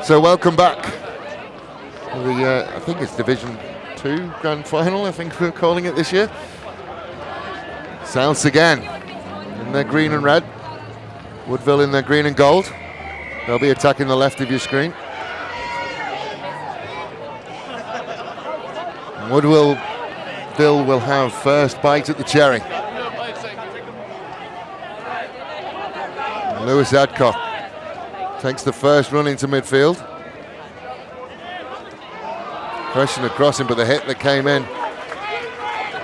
So welcome back. I think it's Division 2 Grand Final, I think we're calling it this year. Souths again in their green and red. Woodville in their green and gold. They'll be attacking the left of your screen. Woodville will have first bite at the cherry. Lewis Adcock takes the first run into midfield. Question across him, but the hit that came in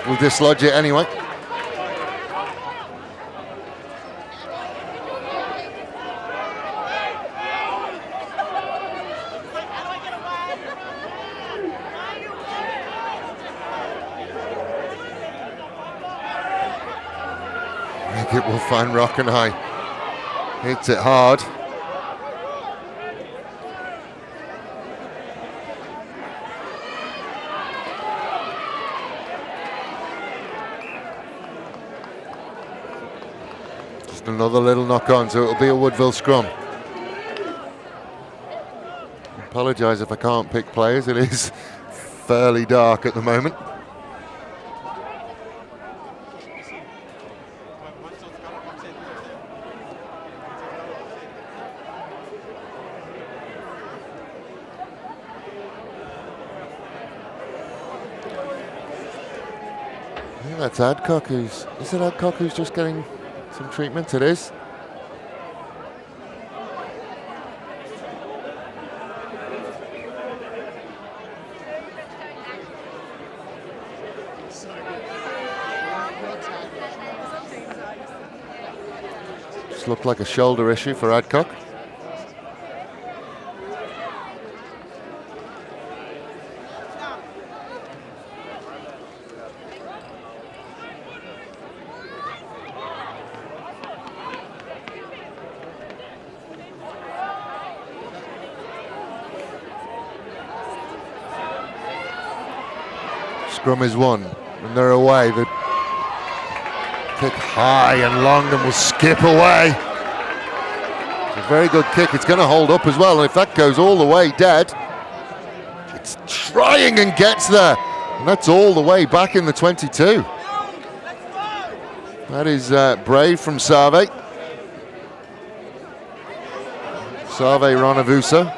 will dislodge it anyway. I think it will find Rock and High. Hits it hard. Just another little knock on, so it'll be a Woodville scrum. Apologise if I can't pick players, it is fairly dark at the moment. That's Adcock is it Adcock who's just getting some treatment? It is. Just looked like a shoulder issue for Adcock. Scrum is won, and they're away. The kick high and long and will skip away. It's a very good kick. It's going to hold up as well, and if that goes all the way dead, it's trying and gets there. And that's all the way back in the 22. That is brave from Save. Save Ronavusa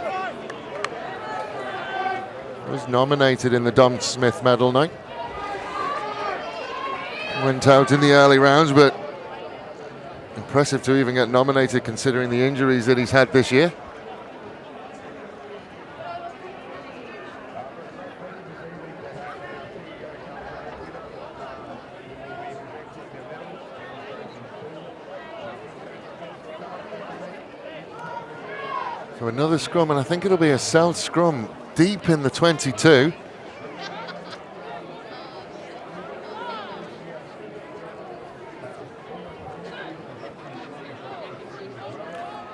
was nominated in the Dom Smith medal night. Went out in the early rounds, but impressive to even get nominated considering the injuries that he's had this year. So another scrum, and I think it'll be a South scrum deep in the 22.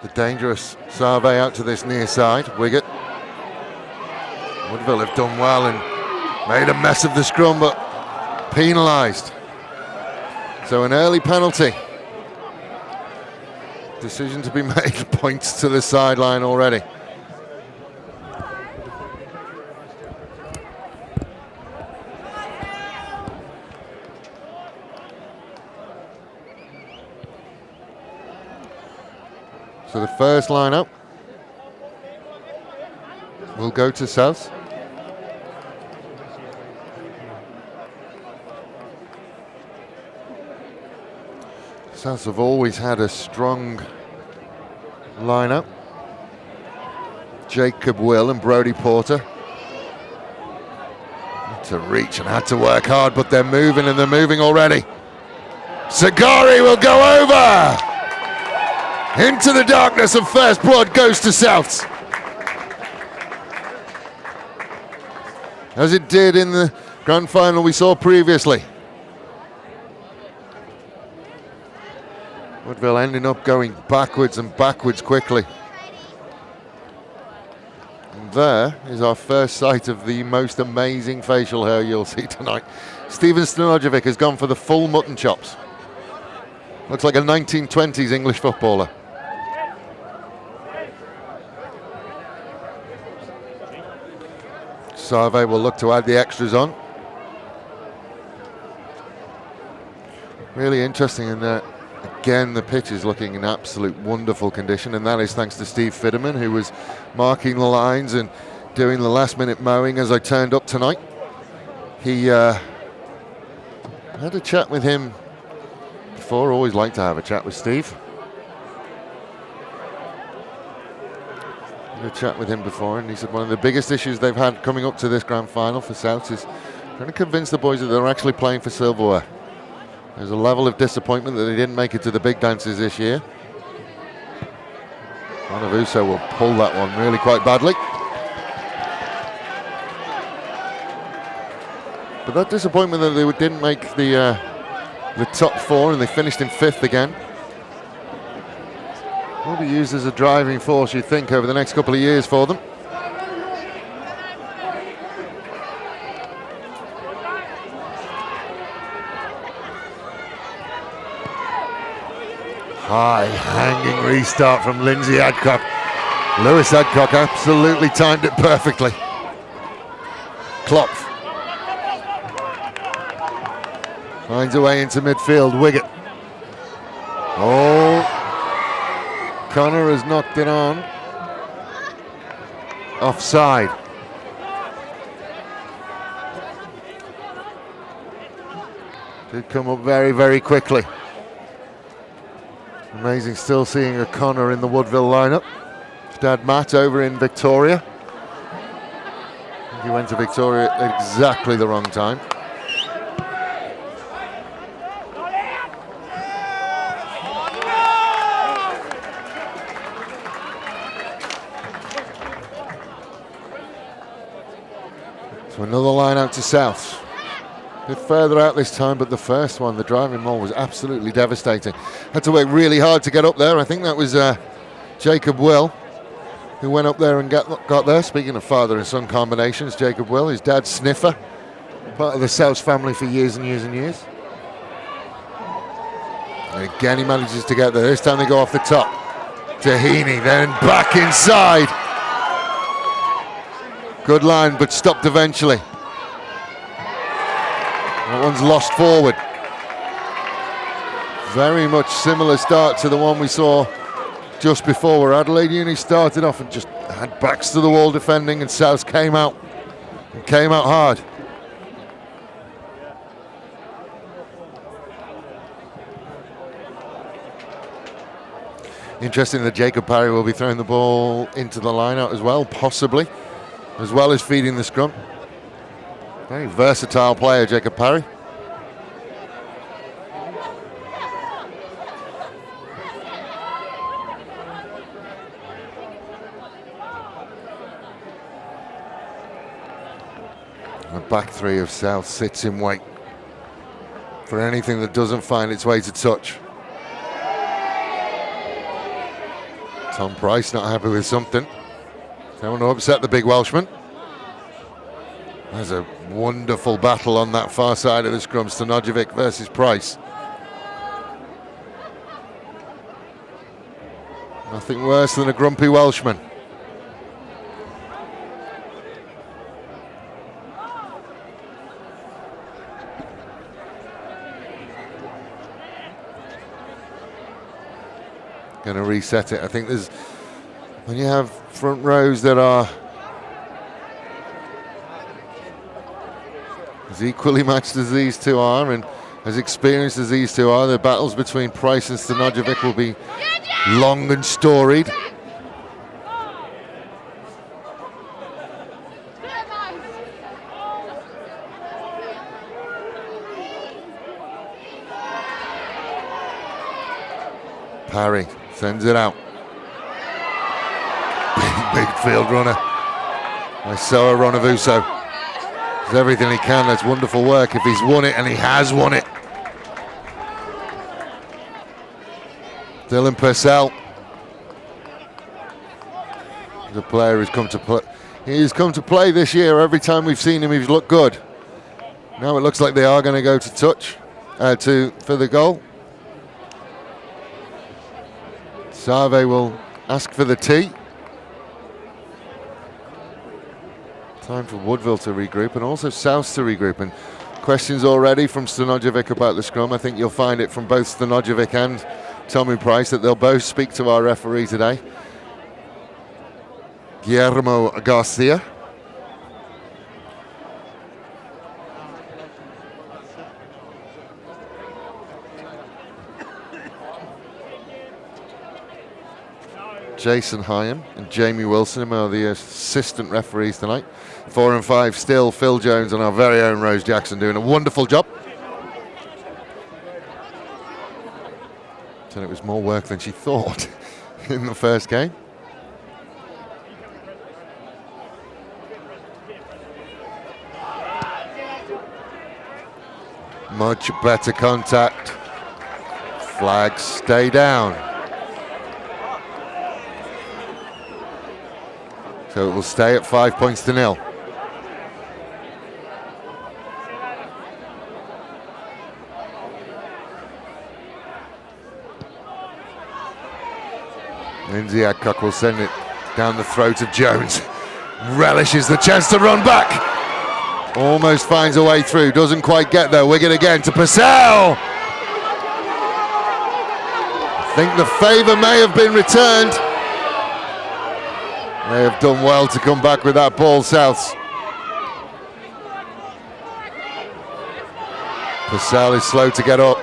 The dangerous Save out to this near side. Wiggett. Woodville have done well and made a mess of the scrum, but penalised. So an early penalty. Decision to be made, points to the sideline already. So the first line-up will go to South. South have always had a strong line-up. Jacob Will and Brodie Porter. Had to reach and had to work hard, but they're moving, and they're moving already. Sagari will go over! Into the darkness, and first blood goes to Souths. As it did in the grand final we saw previously. Woodville ending up going backwards and backwards quickly. And there is our first sight of the most amazing facial hair you'll see tonight. Steven Stanojevic has gone for the full mutton chops. Looks like a 1920s English footballer. Save will look to add the extras on. Really interesting in that, again, the pitch is looking in absolute wonderful condition, and that is thanks to Steve Fidderman, who was marking the lines and doing the last-minute mowing as I turned up tonight. He had a chat with him before. Always like to have a chat with Steve. Had a chat with him before, and he said one of the biggest issues they've had coming up to this grand final for Souths is trying to convince the boys that they're actually playing for silverware. There's a level of disappointment that they didn't make it to the big dances this year. Ronavuso will pull that one really quite badly. But that disappointment that they didn't make the top four and they finished in 5th again will be used as a driving force, you'd think, over the next couple of years for them. High hanging restart from Lindsay Adcock. Lewis Adcock absolutely timed it perfectly. Klopf finds a way into midfield. Wiggett. Oh, Connor has knocked it on. Offside. Did come up very, very quickly. Amazing still seeing a Connor in the Woodville lineup. His dad Matt over in Victoria. I think he went to Victoria at exactly the wrong time. So another line out to South. A bit further out this time, but the first one, the driving maul, was absolutely devastating. Had to work really hard to get up there. I think that was Jacob Will who went up there and got there. Speaking of father and son combinations, Jacob Will, his dad Sniffer, part of the South family for years and years and years. And again, he manages to get there. This time they go off the top to Heaney, then back inside. Good line, but stopped eventually. That one's lost forward. Very much similar start to the one we saw just before, where Adelaide Uni started off and just had backs to the wall defending, and South came out hard. Interesting that Jacob Parry will be throwing the ball into the line out as well, possibly, as well as feeding the scrum. Very versatile player, Jacob Parry. The back three of South sits in wait for anything that doesn't find its way to touch. Tom Price not happy with something. Don't want to upset the big Welshman. There's a wonderful battle on that far side of the scrum. Stanojevic versus Price. Nothing worse than a grumpy Welshman. Going to reset it. I think there's, when you have front rows that are as equally matched as these two are, and as experienced as these two are, the battles between Price and Stanojevic will be long and storied. Parry sends it out. Big field runner by Soa Ronavuso. Does everything he can. That's wonderful work if he's won it, and he has won it. Dylan Purcell, the player who's come to play. He's come to play this year. Every time we've seen him, he's looked good. Now it looks like they are going to go to touch for the goal. Save will ask for the tee. Time for Woodville to regroup and also South to regroup. And questions already from Stanojevic about the scrum. I think you'll find it from both Stanojevic and Tommy Price that they'll both speak to our referee today, Guillermo Garcia. Jason Hyam and Jamie Wilson are the assistant referees tonight. 4 and 5 still Phil Jones and our very own Rose Jackson doing a wonderful job. And it was more work than she thought in the first game. Much better contact. Flags stay down. So it will stay at 5 points to 0. Lindsay Adcock will send it down the throat of Jones. Relishes the chance to run back. Almost finds a way through, doesn't quite get there. Wigan again to Purcell. I think the favour may have been returned. They have done well to come back with that ball, Souths. Purcell is slow to get up.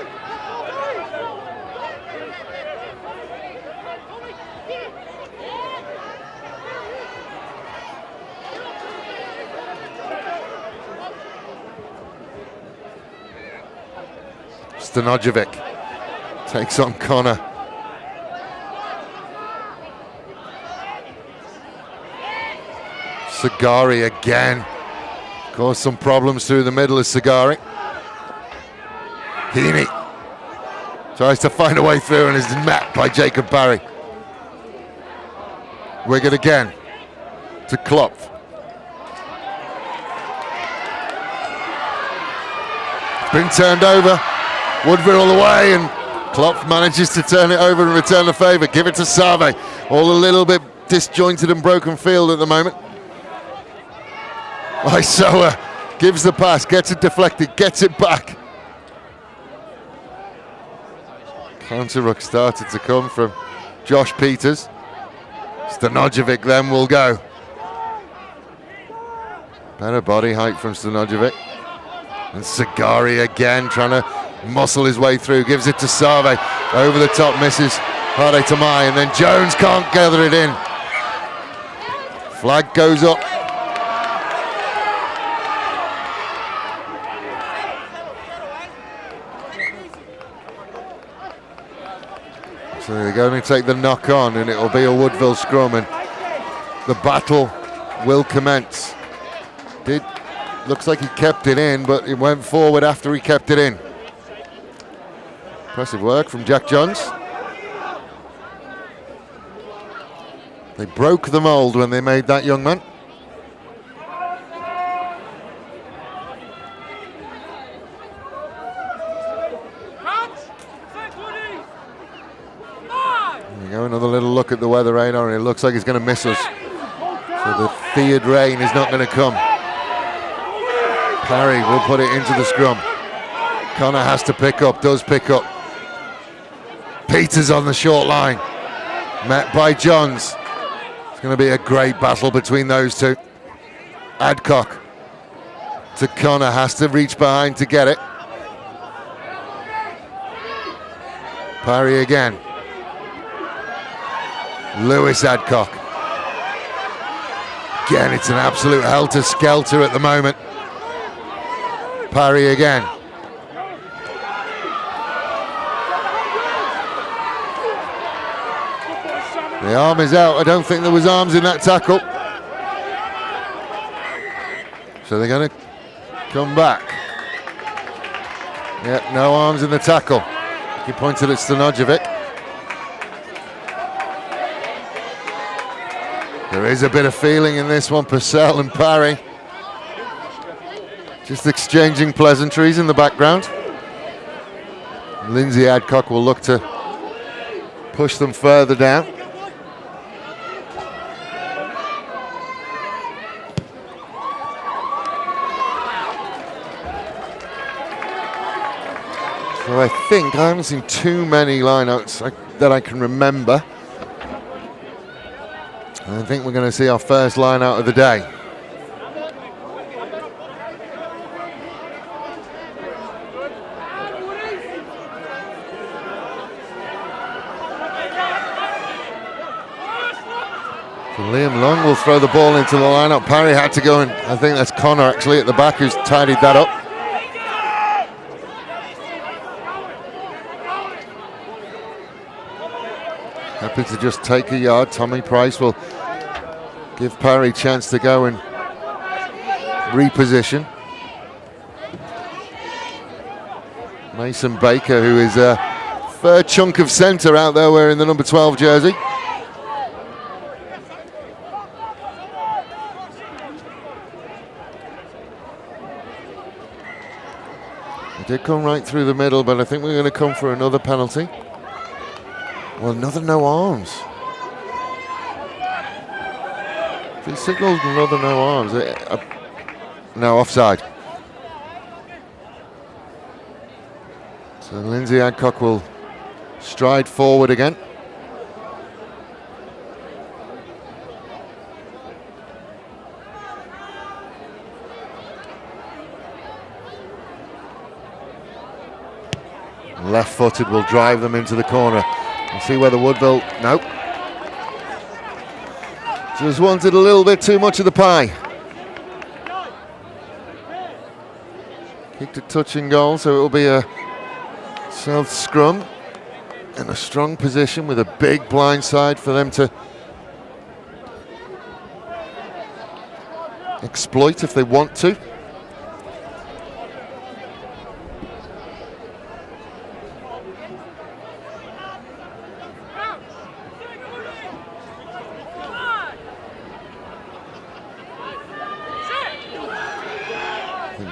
Stanojevic takes on Connor. Sagari again. Caused some problems through the middle of Sagari. Heaney tries to find a way through and is met by Jacob Barry. Wigan again to Klopf. It's been turned over. Woodville all the way, and Klopf manages to turn it over and return the favour. Give it to Save. All a little bit disjointed and broken field at the moment. Isoa gives the pass, gets it deflected, gets it back. Counter ruck started to come from Josh Peters. Stanojevic then will go. Better body height from Stanojevic. And Sagari again trying to muscle his way through, gives it to Save. Over the top, misses Hade Tamai, and then Jones can't gather it in. Flag goes up. So they're going to take the knock on, and it will be a Woodville scrum, and the battle will commence. Looks like he kept it in, but it went forward after he kept it in. Impressive work from Jack Johns. They broke the mould when they made that, young man. There you go, another little look at the weather radar, and it looks like it's going to miss us. So the feared rain is not going to come. Parry will put it into the scrum. Connor has to pick up, does pick up. Peters on the short line, met by Johns. It's going to be a great battle between those two. Adcock to Connor, has to reach behind to get it. Parry again. Lewis Adcock. Again, it's an absolute helter-skelter at the moment. Parry again. The arm is out. I don't think there was arms in that tackle. So they're going to come back. Yeah, no arms in the tackle. He pointed at Stanojevic. There is a bit of feeling in this one. Purcell and Parry just exchanging pleasantries in the background. Lindsay Adcock will look to push them further down. So I think I haven't seen too many lineouts that I can remember. I think we're going to see our first lineout of the day. So Liam Long will throw the ball into the lineup. Parry had to go, and I think that's Connor actually at the back who's tidied that up. Happy to just take a yard. Tommy Price will give Parry a chance to go and reposition. Mason Baker, who is a third chunk of centre out there wearing the number 12 jersey. He did come right through the middle, but I think we're going to come for another penalty. Well, another no arms. If he signals another no arms, no, offside. So Lindsay Adcock will stride forward again. Left-footed will drive them into the corner. We'll see whether Woodville, no. Just wanted a little bit too much of the pie. Kicked a touching goal, so it will be a South scrum in a strong position with a big blind side for them to exploit if they want to.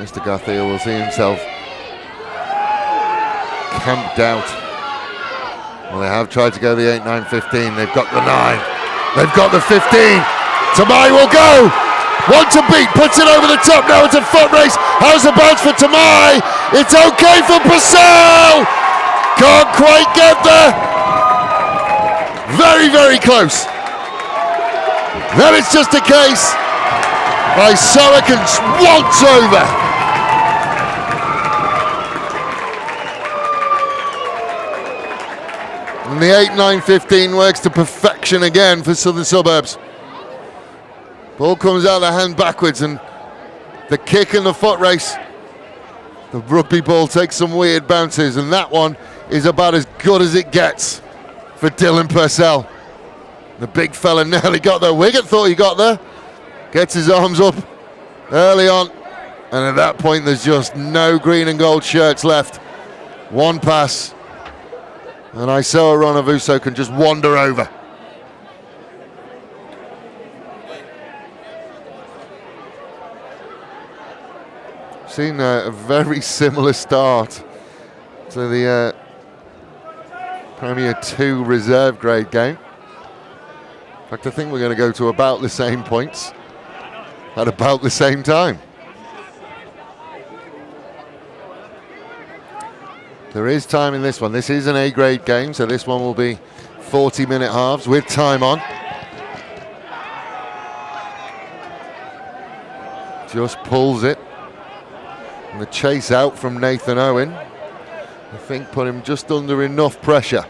Mr. Garcia will see himself camped out. Well, they have tried to go the 8-9-15. They've got the 9. They've got the 15. Tamai will go. One to beat. Puts it over the top. Now it's a foot race. How's the bounce for Tamai? It's okay for Purcell. Can't quite get there. Very, very close. Then it's just a case by Sorek and waltz over. And the 8-9-15 works to perfection again for Southern Suburbs. Ball comes out of the hand backwards, and the kick and the foot race. The rugby ball takes some weird bounces, and that one is about as good as it gets for Dylan Purcell. The big fella nearly got there. Wiggett thought he got there. Gets his arms up early on, and at that point there's just no green and gold shirts left. One pass, and Isoa Ronavuso can just wander over. Seen a very similar start to the Premier 2 reserve grade game. In fact, I think we're going to go to about the same points at about the same time. There is time in this one. This is an A-grade game, so this one will be 40-minute halves with time on. Just pulls it. And the chase out from Nathan Owen, I think, put him just under enough pressure.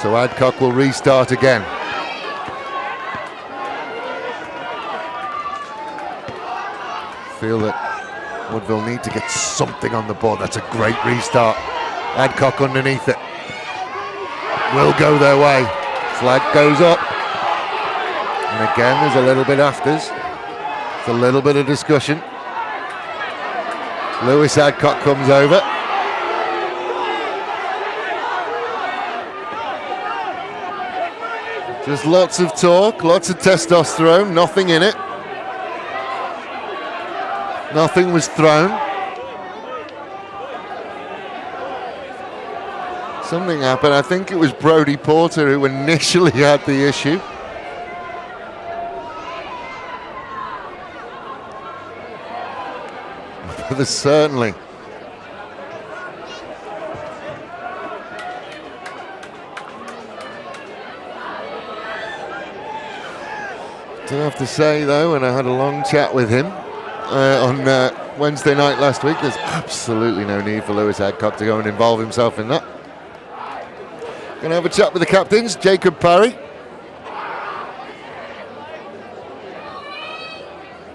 So Adcock will restart again. Feel that Woodville need to get something on the board. That's a great restart. Adcock underneath it. Will go their way. Flag goes up. And again, there's a little bit afters. It's a little bit of discussion. Lewis Adcock comes over. Just lots of talk, lots of testosterone, nothing in it. Nothing was thrown. Something happened. I think it was Brodie Porter who initially had the issue. There's certainly. Do have to say though, and I had a long chat with him on Wednesday night last week, there's absolutely no need for Lewis Adcock to go and involve himself in that. Going to have a chat with the captains, Jacob Parry.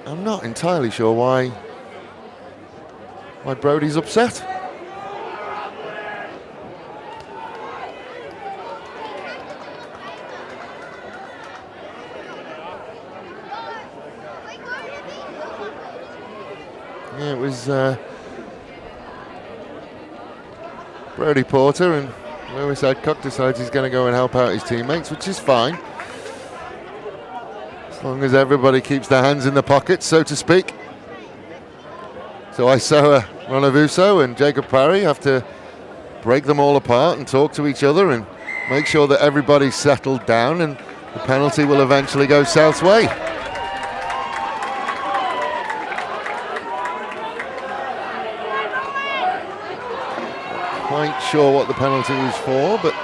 I'm not entirely sure why Brodie's upset. Yeah, it was Brodie Porter, and Lewis Adcock decides he's going to go and help out his teammates, which is fine. As long as everybody keeps their hands in the pockets, so to speak. So Isoa Ronavuso and Jacob Parry have to break them all apart and talk to each other and make sure that everybody's settled down, and the penalty will eventually go South's way. Quite sure what the penalty was for, but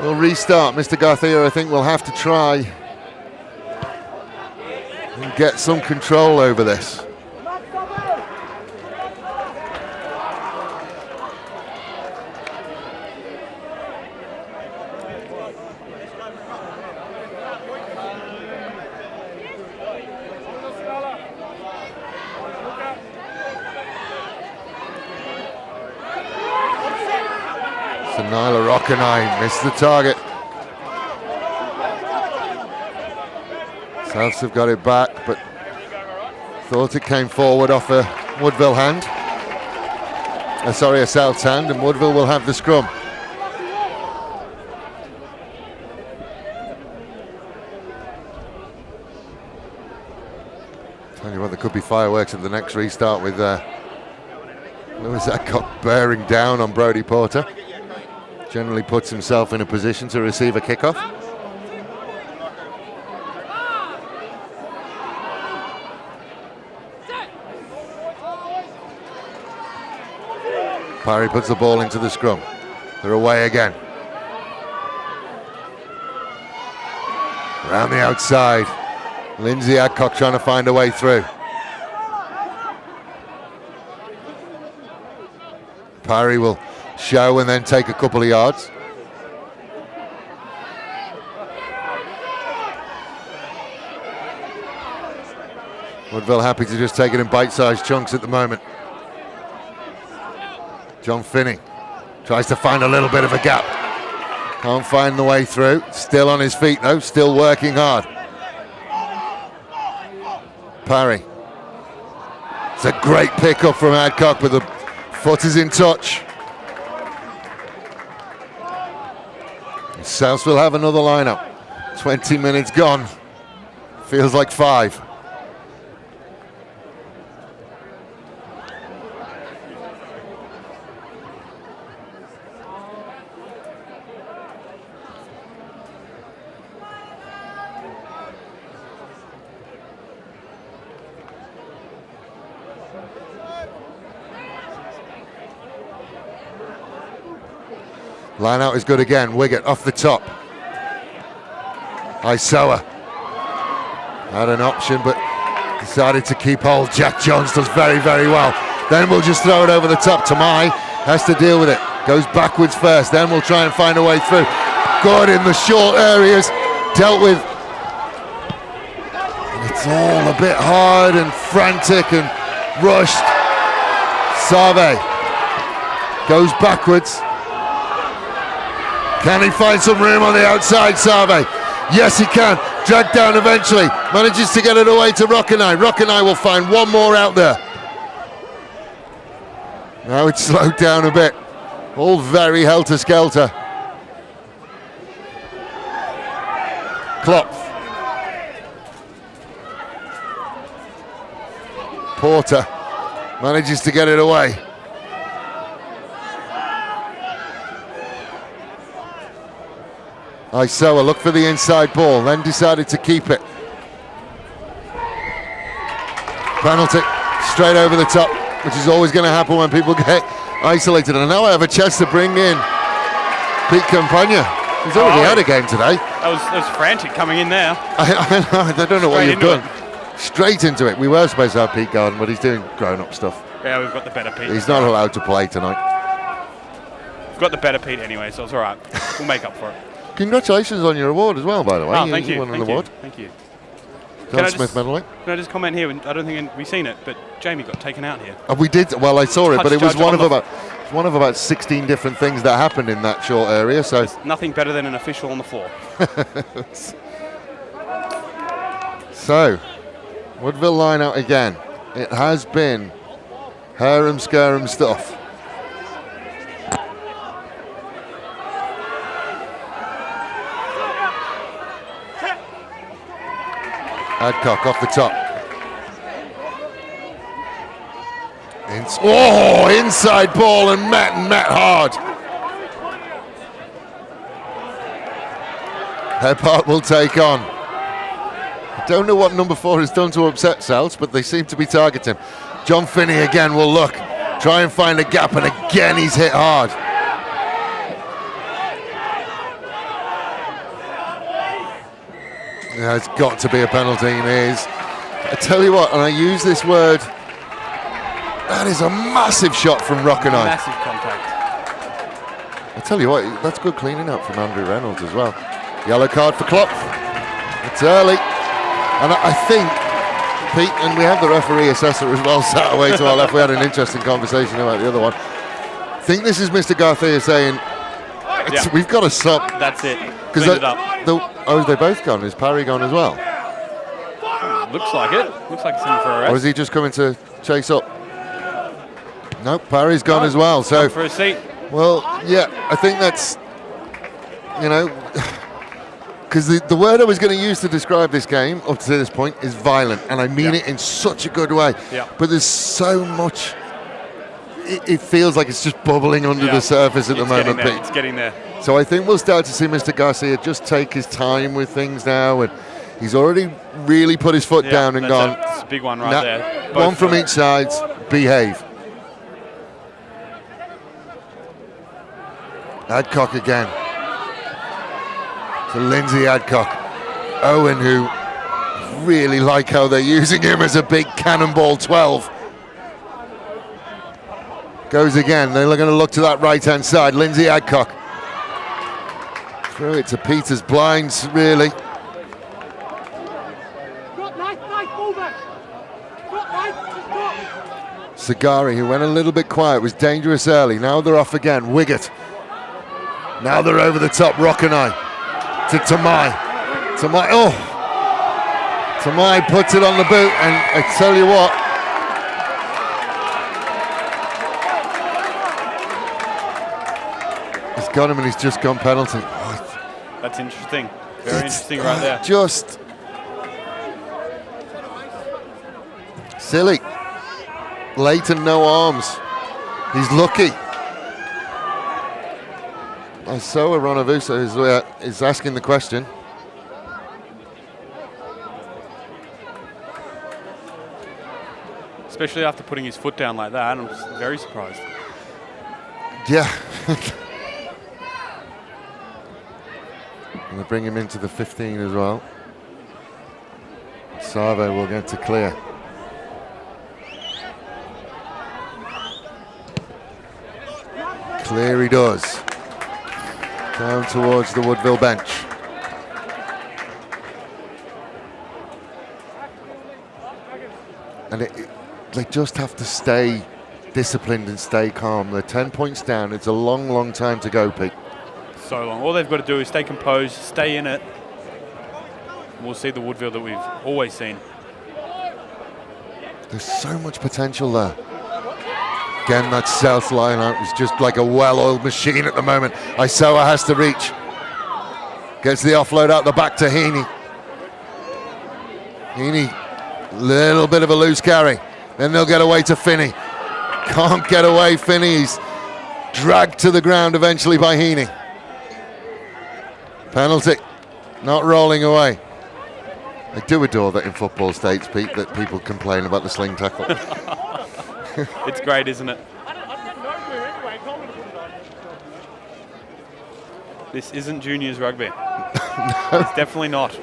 we'll restart. Mr. Garcia, I think, will have to try and get some control over this. Nyla Rockenheim missed the target. Souths have got it back, but thought it came forward off a Woodville hand. Sorry, a Souths hand, and Woodville will have the scrum. Tell you what, there could be fireworks at the next restart with Lewis Adcock bearing down on Brodie Porter. Generally puts himself in a position to receive a kickoff. Parry puts the ball into the scrum. They're away again. Around the outside. Lindsay Adcock trying to find a way through. Parry will show and then take a couple of yards. Woodville happy to just take it in bite-sized chunks at the moment. John Finney tries to find a little bit of a gap. Can't find the way through. Still on his feet though, still working hard. Parry. It's a great pickup from Adcock, but the foot is in touch. Souths will have another lineup. 20 minutes gone. Feels like 5. Line out is good again. Wiggett off the top. Isoa had an option but decided to keep hold. Jack Jones does very, very well. Then we'll just throw it over the top. Tamai has to deal with it. Goes backwards first. Then we'll try and find a way through. Good in the short areas. Dealt with. And it's all a bit hard and frantic and rushed. Save goes backwards. Can he find some room on the outside, Save? Yes, he can. Dragged down eventually. Manages to get it away to Rockenheim. Rockenheim will find one more out there. Now it's slowed down a bit. All very helter-skelter. Klopf. Porter manages to get it away. Isoa looked for the inside ball, then decided to keep it. Penalty, straight over the top. which is always going to happen when people get isolated. And now I have a chance to bring in Pete Campagna. He's already had a game today. That was frantic coming in there. I don't know what you've done. Straight into it. We were supposed to have Pete Garden, but he's doing grown-up stuff. Yeah, we've got the better Pete. He's not allowed to play tonight. We've got the better Pete anyway, so it's all right. We'll make up for it. Congratulations on your award as well, by the way. Oh, thank you. Won an award. Thank you. John Smith medal. Can I just comment here? I don't think we've seen it, but Jamie got taken out here. We did. Well, I saw it, but it was one of about 16 different things that happened in that short area. So there's nothing better than an official on the floor. So, Woodville line out again. It has been harem-scarum stuff. Adcock off the top. Inside ball and met hard. Heppart will take on. I don't know what number 4 has done to upset Souths, but they seem to be targeting. John Finney again will look, try and find a gap, and again he's hit hard. Yeah, it's got to be a penalty, and it is. I tell you what, and I use this word, that is a massive shot from Rockenheim. Massive contact. I tell you what, that's good cleaning up from Andrew Reynolds as well. Yellow card for Klopp. It's early. And I think, Pete, and we have the referee assessor as well sat away to our left. We had an interesting conversation about the other one. I think this is Mr. Garcia saying, we've got to stop. That's it. Because they both gone? Is Parry gone as well? Looks like it. Looks like it's in for a rest. Or is he just coming to chase up? No, Parry's gone as well. So for a seat. Well, yeah, I think that's, because the word I was going to use to describe this game up to this point is violent, and I mean it in such a good way. Yeah. But there's so much. It feels like it's just bubbling under the surface at the moment, Pete. It's getting there. So I think we'll start to see Mr. Garcia just take his time with things now, and he's already really put his foot down and gone. It's a big one right there. One from each side, behave. Adcock again. To Lindsay Adcock. Owen, who really like how they're using him as a big cannonball 12. Goes again. They're going to look to that right-hand side. Lindsay Adcock. Throw it to Peters Blinds, really. Sagari, who went a little bit quiet, was dangerous early. Now they're off again. Wiggett. Now they're over the top. Rockenheim to Tamai. Tamai puts it on the boot, and I tell you what, he's got him, and he's just gone penalty. That's interesting. Very interesting right there. Just silly. Leighton, no arms. He's lucky. Isoa Ronavusa is asking the question. Especially after putting his foot down like that, I'm just very surprised. Yeah. And they bring him into the 15 as well. Savo will get to clear. Clear he does. Down towards the Woodville bench. And they just have to stay disciplined and stay calm. They're 10 points down. It's a long, long time to go, Pete. So long. All they've got to do is stay composed, stay in it. We'll see the Woodville that we've always seen. There's so much potential there. Again, that South line-out is just like a well-oiled machine at the moment. Isoa has to reach. Gets the offload out the back to Heaney. Heaney, little bit of a loose carry. Then they'll get away to Finney. Can't get away, Finney. He's dragged to the ground eventually by Heaney. Penalty, not rolling away. I do adore that in football states, Pete, that people complain about the sling tackle. It's great, isn't it? This isn't juniors rugby. It's definitely not.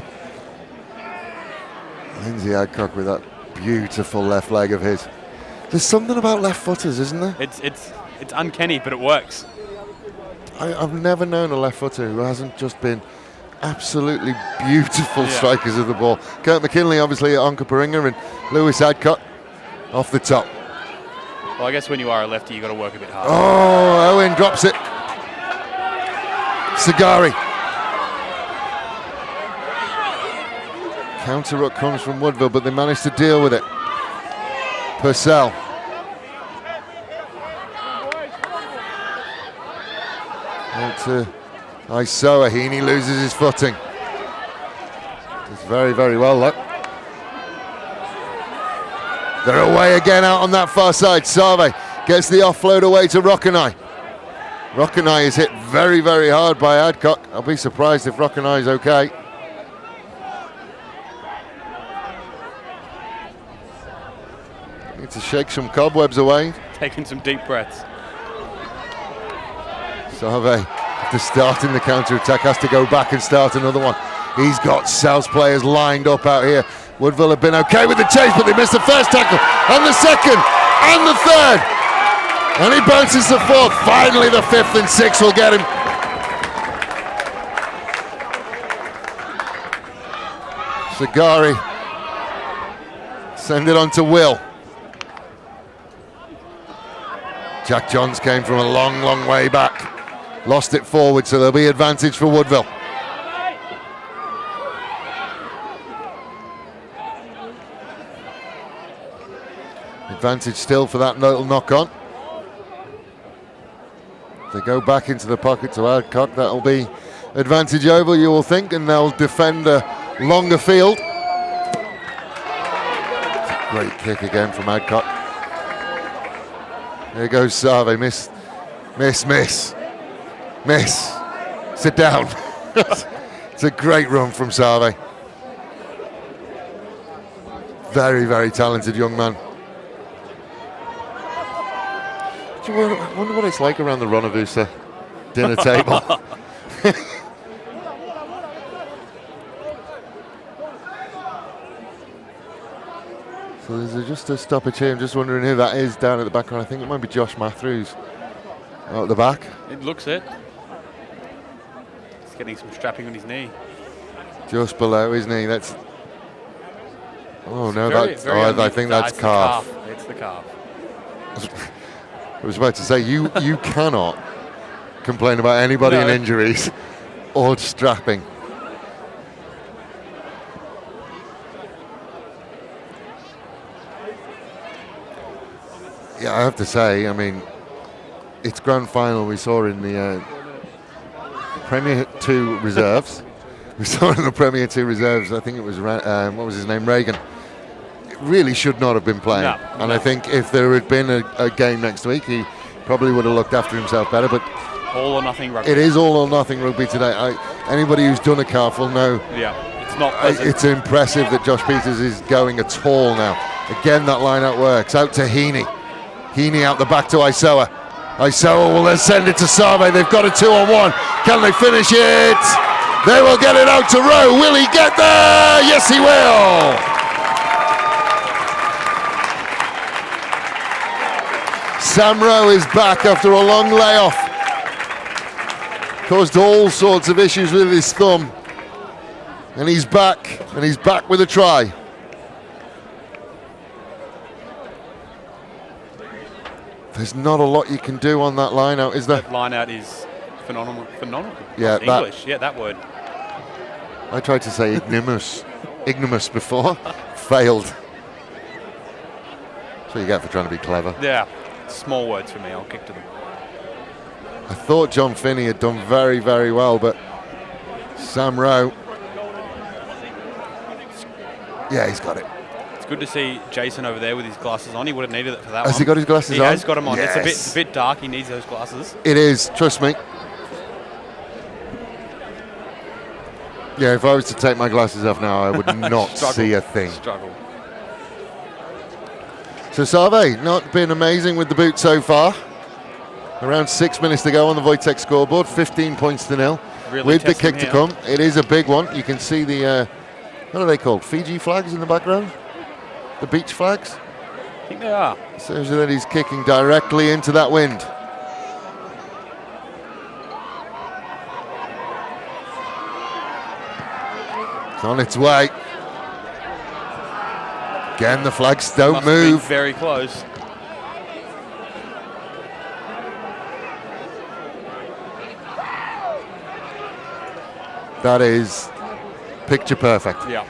Lindsay Adcock with that beautiful left leg of his. There's something about left footers, isn't there? It's uncanny, but it works. I've never known a left footer who hasn't just been absolutely beautiful strikers of the ball. Kurt McKinley, obviously, Onka Paringa, and Lewis Adcock off the top. Well, I guess when you are a lefty, you've got to work a bit harder. Oh, Owen drops it. Sagari. Counter ruck comes from Woodville, but they managed to deal with it. Purcell. Out to Isoa. Heaney loses his footing. Does very, very well, though. They're away again out on that far side. Save gets the offload away to Rockenai. Rockenai is hit very, very hard by Adcock. I'll be surprised if Rockenai is okay. Need to shake some cobwebs away. Taking some deep breaths. Save, after starting the counter-attack, has to go back and start another one. He's got South players lined up out here. Woodville have been okay with the chase, but they missed the first tackle, and the second, and the third. And he bounces the fourth. Finally, the fifth and sixth will get him. Sagari. Send it on to Will. Jack Johns came from a long, long way back. Lost it forward, so there'll be advantage for Woodville. Advantage still for that little knock-on. They go back into the pocket to Adcock. That'll be advantage over, you will think, and they'll defend a longer field. Great kick again from Adcock. There goes Save. Miss. Sit down. It's a great run from Save. Very, very talented young man. I wonder what it's like around the Ronavusa dinner table. So there's just a stoppage here. I'm just wondering who that is down at the background. I think it might be Josh Matthews out at the back. It looks it. He's getting some strapping on his knee. Just below his knee. That's. Oh no, I think that's calf. It's the calf. I was about to say, you cannot complain about anybody in injuries or strapping. Yeah, I have to say, I mean, it's grand final we saw in the Premier 2 reserves. We saw it in the Premier 2 reserves. I think it was, what was his name, Reagan. Really should not have been playing. I think if there had been a game next week, he probably would have looked after himself better. But all or nothing rugby. It is all or nothing rugby today. Anybody who's done a calf will know. Yeah, it's not pleasant. It's impressive that Josh Peters is going at all now. Again, that line out works. Out to Heaney. Heaney out the back to Isoa. Isoa will then send it to Save. They've got a 2-on-1. Can they finish it? They will get it out to Rowe. Will he get there? Yes, he will. Sam Rowe is back after a long layoff. Caused all sorts of issues with his thumb. And he's back with a try. There's not a lot you can do on that line out, is there? That line out is phenomenal. Yeah, English. Yeah, that word. I tried to say ignomous before. Failed. That's what you get for trying to be clever. Yeah, small words for me. I'll kick to them. I thought John Finney had done very, very well, but Sam Rowe. Yeah, he's got it. It's good to see Jason over there with his glasses on. He would have needed it for that one. Has he got his glasses on? He has got them on. Yes. It's a bit dark. He needs those glasses. It is, trust me. Yeah, if I was to take my glasses off now, I would not see a thing. Struggle. So Save not been amazing with the boot so far. Around 6 minutes to go on the Wojtek scoreboard, 15 points to 0. Really with the kick here. to come. It is a big one. You can see the, what are they called? Fiji flags in the background? The beach flags? I think they are. So that he's kicking directly into that wind. It's on its way. Again, the flags don't move. Very close. That is picture perfect. Yeah.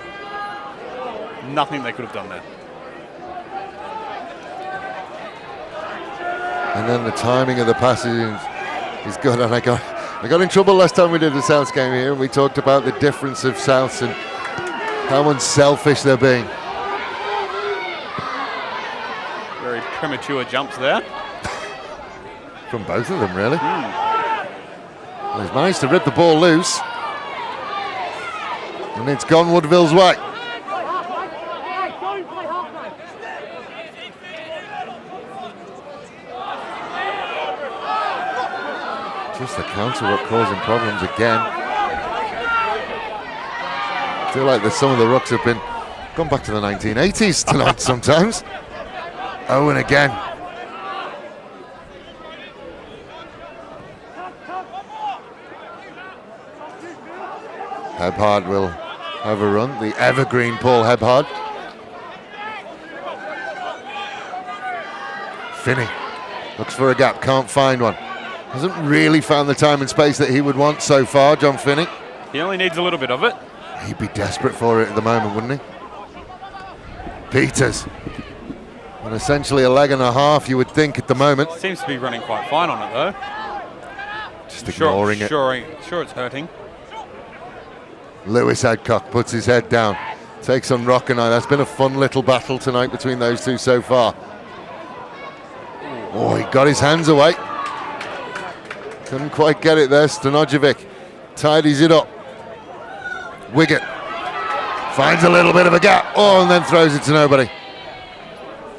Nothing they could have done there. And then the timing of the passes is good. And I got in trouble last time we did the Souths game here, and we talked about the difference of Souths and how unselfish they're being. Very premature jumps there. From both of them, really. Well, he's managed to rip the ball loose. And it's gone Woodville's way. Just the counter up causing problems again. I feel like some of the rucks have gone back to the 1980s tonight sometimes. Owen again. Hebhard will have a run. The evergreen Paul Hebhard. Finney looks for a gap, can't find one. Hasn't really found the time and space that he would want so far, John Finney. He only needs a little bit of it. He'd be desperate for it at the moment, wouldn't he? Peters. And essentially a leg and a half, you would think, at the moment. Seems to be running quite fine on it, though. Just ignoring it. Sure it's hurting. Lewis Adcock puts his head down. Takes on Rockenai. That's been a fun little battle tonight between those two so far. Oh, he got his hands away. Couldn't quite get it there. Stanojevic tidies it up. Wiggett finds a little bit of a gap. Oh, and then throws it to nobody.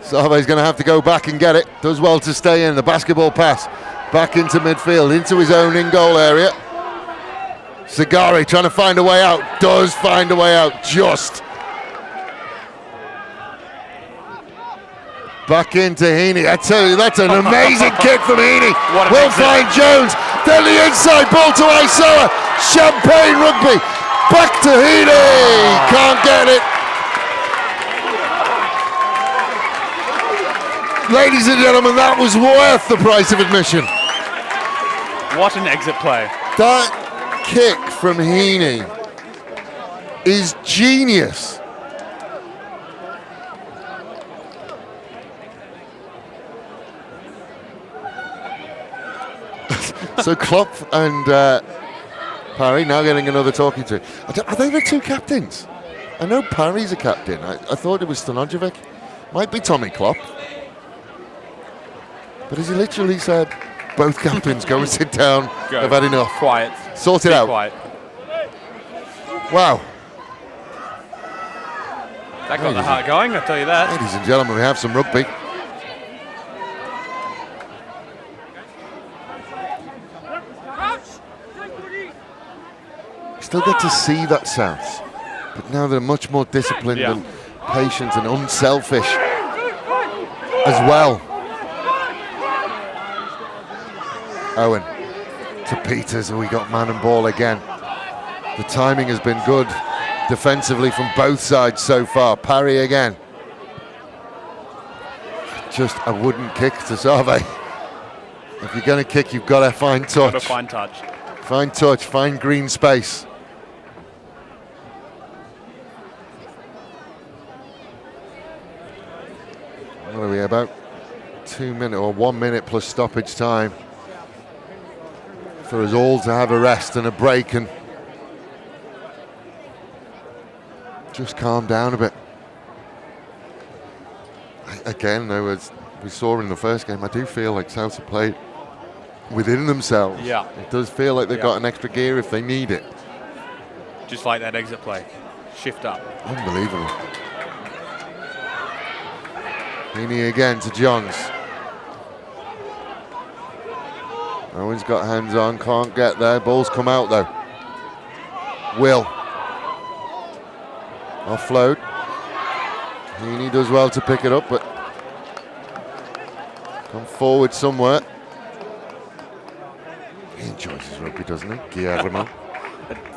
Save's going to have to go back and get it. Does well to stay in. The basketball pass back into midfield, into his own in-goal area. Sagari trying to find a way out. Does find a way out, just. Back into Heaney. I tell you, that's an amazing kick from Heaney. Will find Jones. Then the inside ball to Aisoa. Champagne rugby. Back to Heaney. Can't get it. Ladies and gentlemen, that was worth the price of admission. What an exit play. That kick from Heaney is genius. So Klopp and Parry now getting another talking to. Are they the two captains? I know Parry's a captain. I thought it was Stanojevic. Might be Tommy Klopp. But as he literally said, both captains go and sit down. Go. I've had enough. Quiet. Sort it out. Quiet. Wow. That got the heart going, I'll tell you that. Ladies and gentlemen, we have some rugby. Still get to see that Souths, but now they're much more disciplined and patient and unselfish as well. Owen to Peters, and we got man and ball again. The timing has been good defensively from both sides so far. Parry again. Just a wooden kick to Save. If you're going to kick, you've got to find touch. Got to find touch. Find touch, find green space. What are we, about 2 minutes or 1 minute plus stoppage time for us all to have a rest and a break and just calm down a bit. Again, though, as we saw in the first game, I do feel like Souths have played within themselves. Yeah. It does feel like they've got an extra gear if they need it. Just like that exit play. Shift up. Unbelievable. Heaney again to Johns. Owen's got hands on, can't get there. Ball's come out though. Will. Offload. Heaney does well to pick it up, but come forward somewhere. He enjoys his rugby, doesn't he? Guillermo.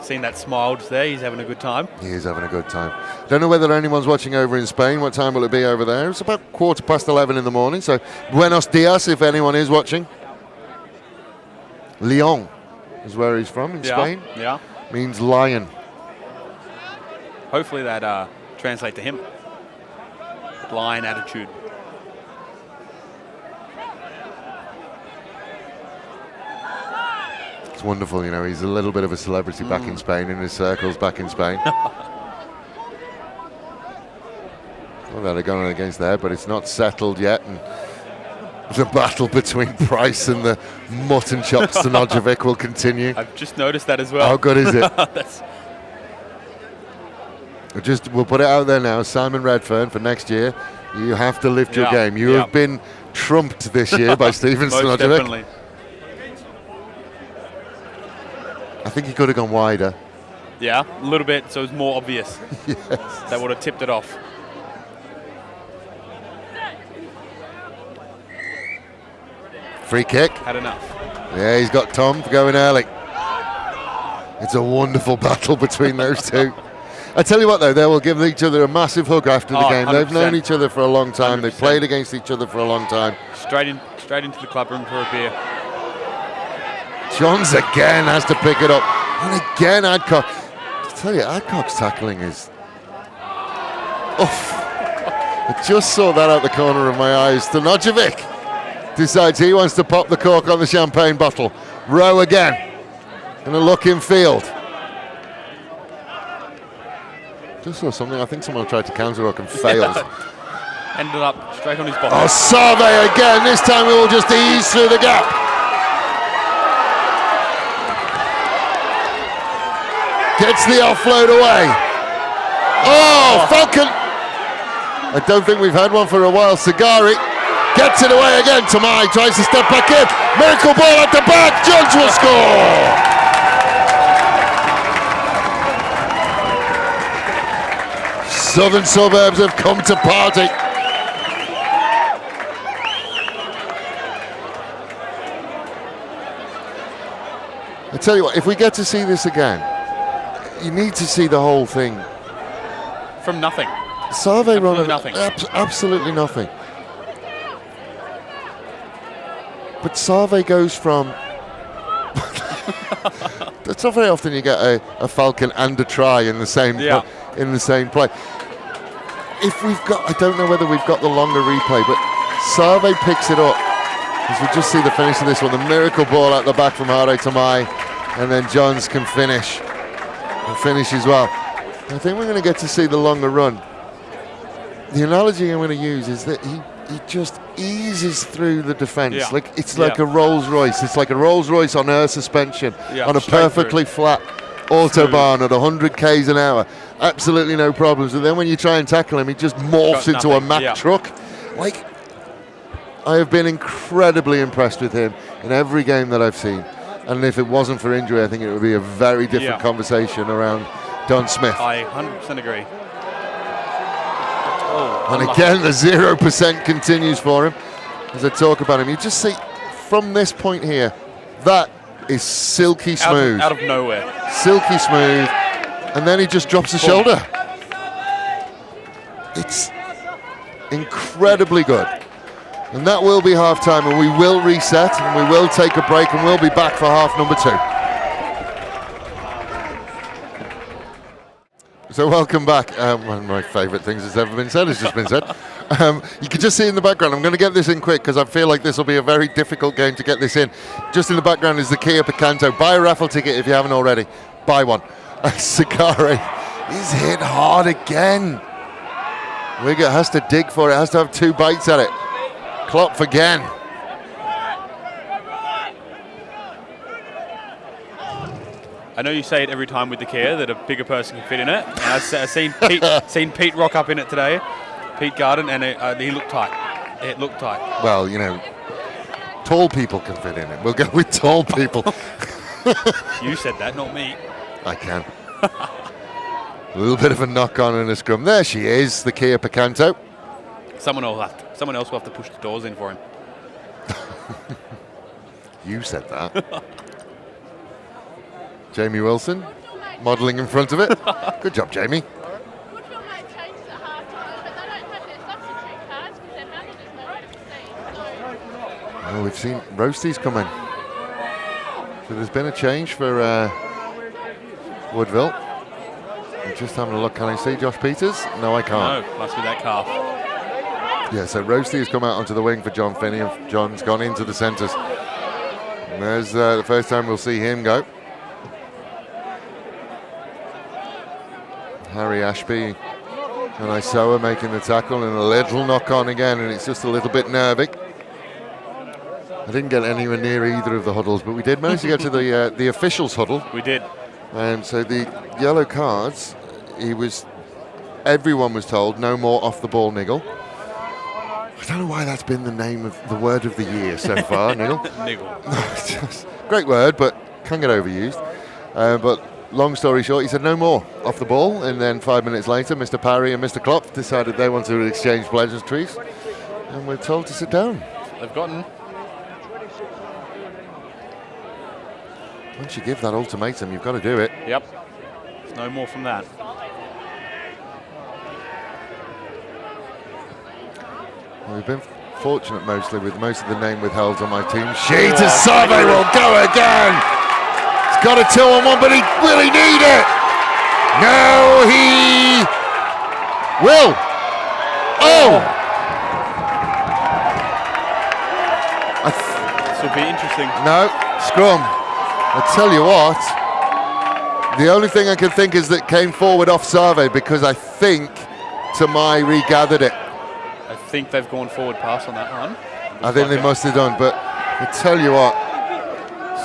Seen that smile just there. He's having a good time. He is having a good time. Don't know whether anyone's watching over in Spain. What time will it be over there? It's about 11:15 in the morning. So buenos dias if anyone is watching. Leon is where he's from in Spain. Yeah. Means lion. Hopefully that translates to him. Lion attitude. It's wonderful, you know, he's a little bit of a celebrity back in Spain, in his circles back in Spain. Well, they're going against there, but it's not settled yet. And the battle between Price and the mutton chop Stanojevic will continue. I've just noticed that as well. How good is it? We'll put it out there now, Simon Redfern, for next year. You have to lift your game. You have been trumped this year by Stephen Stanojevic. Definitely. I think he could have gone wider. Yeah, a little bit, so it's more obvious. Yes. That would have tipped it off. Free kick. Had enough. Yeah, he's got Tom for going early. It's a wonderful battle between those two. I tell you what, though, they will give each other a massive hug after the game. 100%. They've known each other for a long time. 100%. They've played against each other for a long time. Straight into the club room for a beer. Johns again has to pick it up. And again, Adcock. I tell you, Adcock's tackling is... Oof. I just saw that out the corner of my eyes. Stanojevic decides he wants to pop the cork on the champagne bottle. Rowe again. Gonna look in field. Just saw something. I think someone tried to counter rock and failed. Ended up straight on his bottom. Oh, Sarve again. This time we will just ease through the gap. Gets the offload away. Oh, Falcon. I don't think we've had one for a while. Sagari gets it away again. Tamai tries to step back in. Miracle ball at the back. Johns will score. Southern Suburbs have come to party. I tell you what, if we get to see this again, you need to see the whole thing. From nothing. Sarve running nothing. Absolutely nothing. But Sarve goes from... It's not very often you get a Falcon and a try in the same play. If we've got, I don't know whether we've got the longer replay, but Sarve picks it up. As we just see the finish of this one, the miracle ball at the back from Hare Tamai, and then Johns can finish as well. I think we're going to get to see the longer run. The analogy I'm going to use is that he just eases through the defence. Yeah. Like it's like a Rolls Royce. It's like a Rolls Royce on air suspension on a perfectly flat autobahn at 100 k's an hour. Absolutely no problems. And then when you try and tackle him, he just morphs into a Mack truck. Like, I have been incredibly impressed with him in every game that I've seen. And if it wasn't for injury, I think it would be a very different conversation around Don Smith. I 100% agree. And again, the 0% continues for him as I talk about him. You just see from this point here, that is silky smooth. Out of nowhere. Silky smooth. And then he just drops the shoulder. It's incredibly good. And that will be half time, and we will reset, and we will take a break, and we'll be back for half number 2. So welcome back. One of my favourite things that's ever been said has just been said. You can just see in the background, I'm going to get this in quick because I feel like this will be a very difficult game to get this in. Just in the background is the Kia Picanto. Buy a raffle ticket if you haven't already. Buy one. Sagari is hit hard again. Wiggett has to dig for it, has to have 2 bites at it. Klopf again. I know you say it every time with the Kia that a bigger person can fit in it. And I've seen Pete rock up in it today, Pete Garden, and he looked tight. It looked tight. Well, you know, tall people can fit in it. We'll go with tall people. You said that, not me. I can. A little bit of a knock on in a scrum. There she is, the Kia Picanto. Someone else will have to push the doors in for him. You said that. Jamie Wilson, modelling in front of it. Good job, Jamie. Woodville might change it at half time, but they don't have their substitute cards because their manager's nowhere to be seen. Oh, we've seen Roasties come in. So there's been a change for Woodville. I'm just having a look. Can I see Josh Peters? No, I can't. No, must be that calf. Yeah, so Roasty has come out onto the wing for John Finney, and John's gone into the centres. And there's the first time we'll see him go. Harry Ashby and Isoa making the tackle, and a little knock on again, and it's just a little bit nervy. I didn't get anywhere near either of the huddles, but we did manage to get to the officials' huddle. We did. And so the yellow cards, everyone was told no more off the ball niggle. I don't know why that's been the name of the word of the year so far, niggle. Niggle. Great word, but can get overused. But long story short, he said no more off the ball, and then 5 minutes later, Mr. Parry and Mr. Klopp decided they wanted to exchange pleasantries, and we're told to sit down. They've gotten. Once you give that ultimatum, you've got to do it. Yep. There's no more from that. Well, we've been fortunate mostly with most of the name withheld on my team. Sheeta Save will go again. He's got a 2-on-1, but will he need it? No, he will. Oh! This will be interesting. No, scrum. I tell you what, the only thing I can think is that came forward off Save, because I think Tamai regathered it. I think they've gone forward pass on that one. I think they must have done, but I tell you what,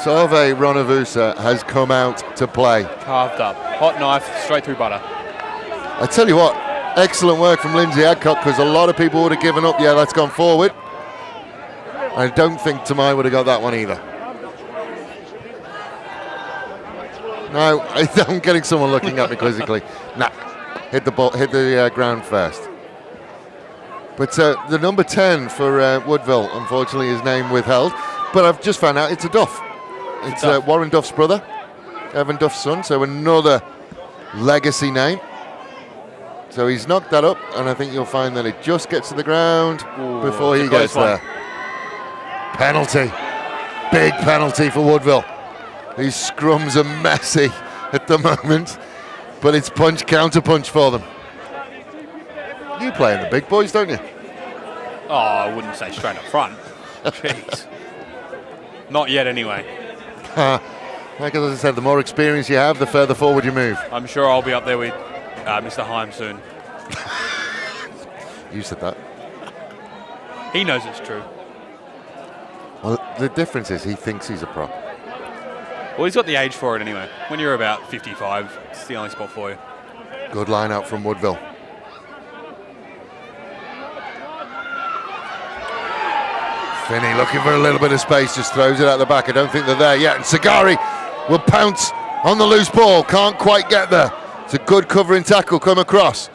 Save Ronavusa has come out to play. Carved up. Hot knife, straight through butter. I tell you what, excellent work from Lindsay Adcock, because a lot of people would have given up. Yeah, that's gone forward. I don't think Tamai would have got that one either. No, I'm getting someone looking at me quizzically. Nah, hit the ground first. But the number 10 for Woodville, unfortunately, his name withheld. But I've just found out it's a Duff. It's Warren Duff's brother, Evan Duff's son. So another legacy name. So he's knocked that up, and I think you'll find that it just gets to the ground before he gets there. Penalty. Big penalty for Woodville. These scrums are messy at the moment, but it's punch, counter punch for them. You play in the big boys, don't you? Oh, I wouldn't say straight up front. Jeez. Not yet, anyway. Like as I said, the more experience you have, the further forward you move. I'm sure I'll be up there with Mr. Heim soon. You said that. He knows it's true. Well, the difference is he thinks he's a pro. Well, he's got the age for it anyway. When you're about 55, it's the only spot for you. Good line out from Woodville. Finney looking for a little bit of space, just throws it out the back. I don't think they're there yet. And Sagari will pounce on the loose ball. Can't quite get there. It's a good covering tackle come across.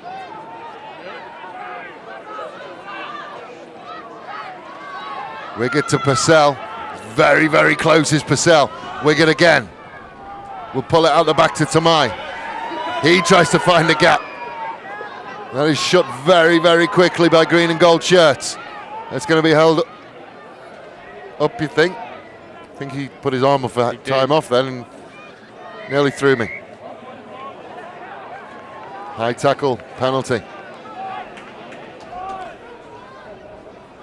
Wiggett to Purcell. Very, very close is Purcell. Wiggett again. We'll pull it out the back to Tamai. He tries to find the gap. That is shut very, very quickly by green and gold shirts. That's going to be held up, you think? I think he put his arm off that time off then and nearly threw me. High tackle, penalty.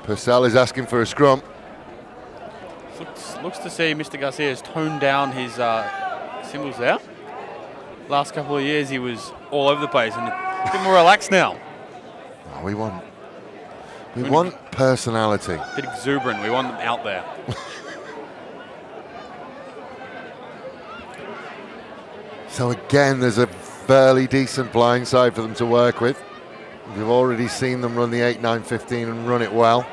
Purcell is asking for a scrum. Looks to see Mr. Garcia has toned down his symbols there. Last couple of years he was all over the place and a bit more relaxed now. Oh, we want personality. A bit exuberant, we want them out there. So again, there's a fairly decent blind side for them to work with. We've already seen them run the 8-9-15 and run it well.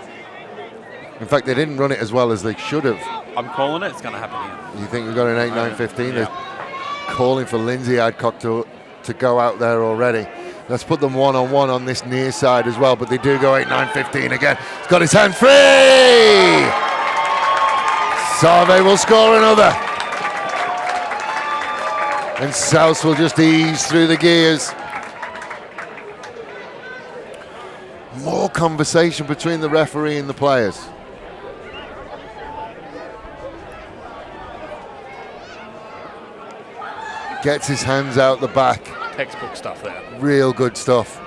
In fact, they didn't run it as well as they should have. I'm calling it. It's going to happen here. You think we've got an 8-9-15? Yeah. They're calling for Lindsay Adcock to go out there already. Let's put them one-on-one on this near side as well, but they do go 8-9-15 again. He's got his hand free! Save will score another. And South will just ease through the gears. More conversation between the referee and the players. Gets his hands out the back. Textbook stuff there. Real good stuff.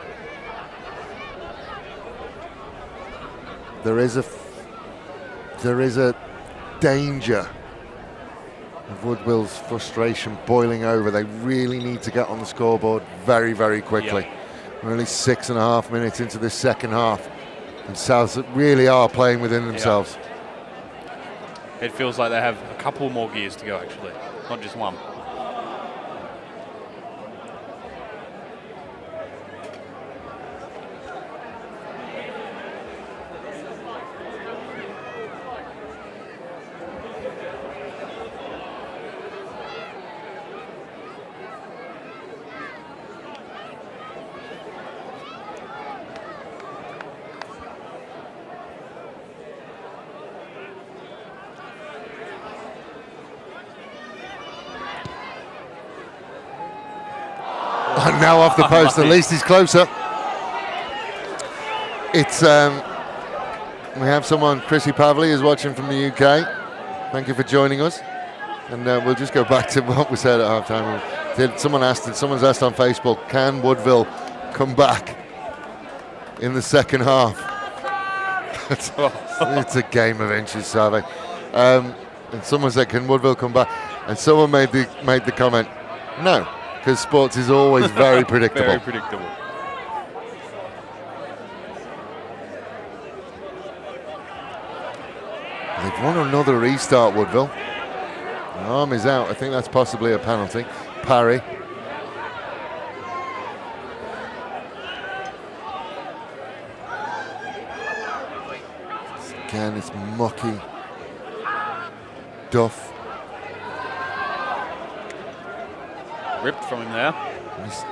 There is a danger of Woodville's frustration boiling over. They really need to get on the scoreboard very, very quickly. Yep. We're only 6.5 minutes into this second half, and South really are playing within themselves. It feels like they have a couple more gears to go, actually, not just one. And now off the post, at least he's closer. It's we have someone, Chrissy Pavley is watching from the UK. Thank you for joining us. And we'll just go back to what we said at halftime. Someone's asked on Facebook, can Woodville come back in the second half? It's a game of inches, Save. And someone said, can Woodville come back? And someone made the comment, no, because sports is always very predictable. Very predictable. They've won another restart, Woodville. The arm is out. I think that's possibly a penalty. Parry. Again, it's mucky. Duff. Ripped from him there. He's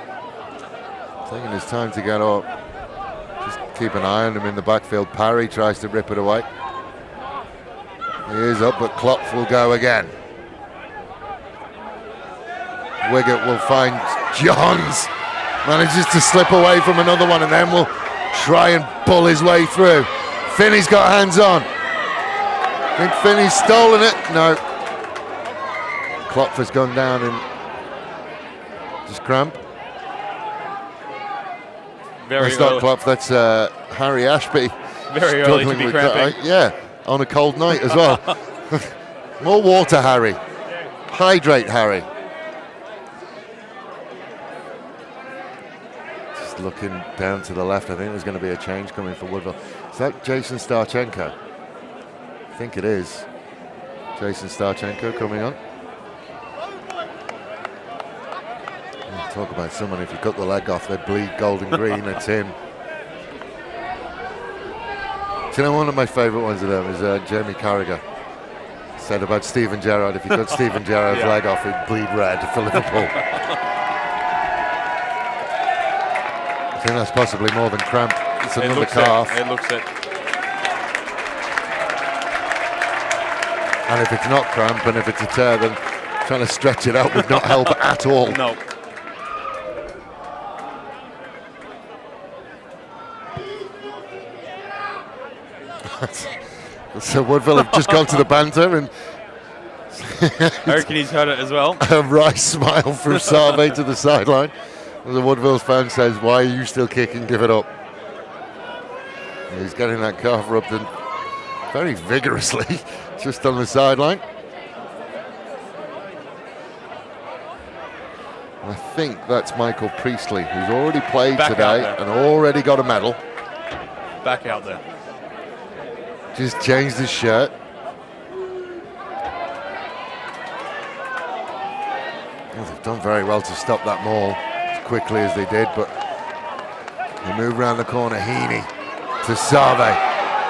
taking his time to get up. Just keep an eye on him in the backfield. Parry tries to rip it away. He is up, but Klopf will go again. Wiggett will find Johns. Manages to slip away from another one and then will try and pull his way through. Finney's got hands on. Think Finney's stolen it? No. Klopf has gone down and just cramp. Very That's early. not Klopf, that's Harry Ashby. Very early to be cramping. Yeah, on a cold night as well. More water, Harry. Hydrate, Harry. Just looking down to the left, I think there's going to be a change coming for Woodville. Is that Jason Starchenko? I think it is. Jason Starchenko coming on. Talk about someone, if you cut the leg off, they'd bleed gold and green. It's him. Do you know, one of my favourite ones of them is Jamie Carragher said about Steven Gerrard, if you cut Steven Gerrard's leg off, he'd bleed red for Liverpool. I think that's possibly more than cramp. It's another calf. It looks it. And if it's not cramp and if it's a tear, then trying to stretch it out would not help at all. No. So Woodville have just gone to the banter and I reckon he's heard it as well. a wry smile from Save to the sideline. The Woodville fan says, why are you still kicking? Give it up. And he's getting that calf rubbed in very vigorously just on the sideline. I think that's Michael Priestley, who's already played Back today and already got a medal. Back out there. Just changed his shirt. Well, they've done very well to stop that maul as quickly as they did, but they move around the corner. Heaney to Save.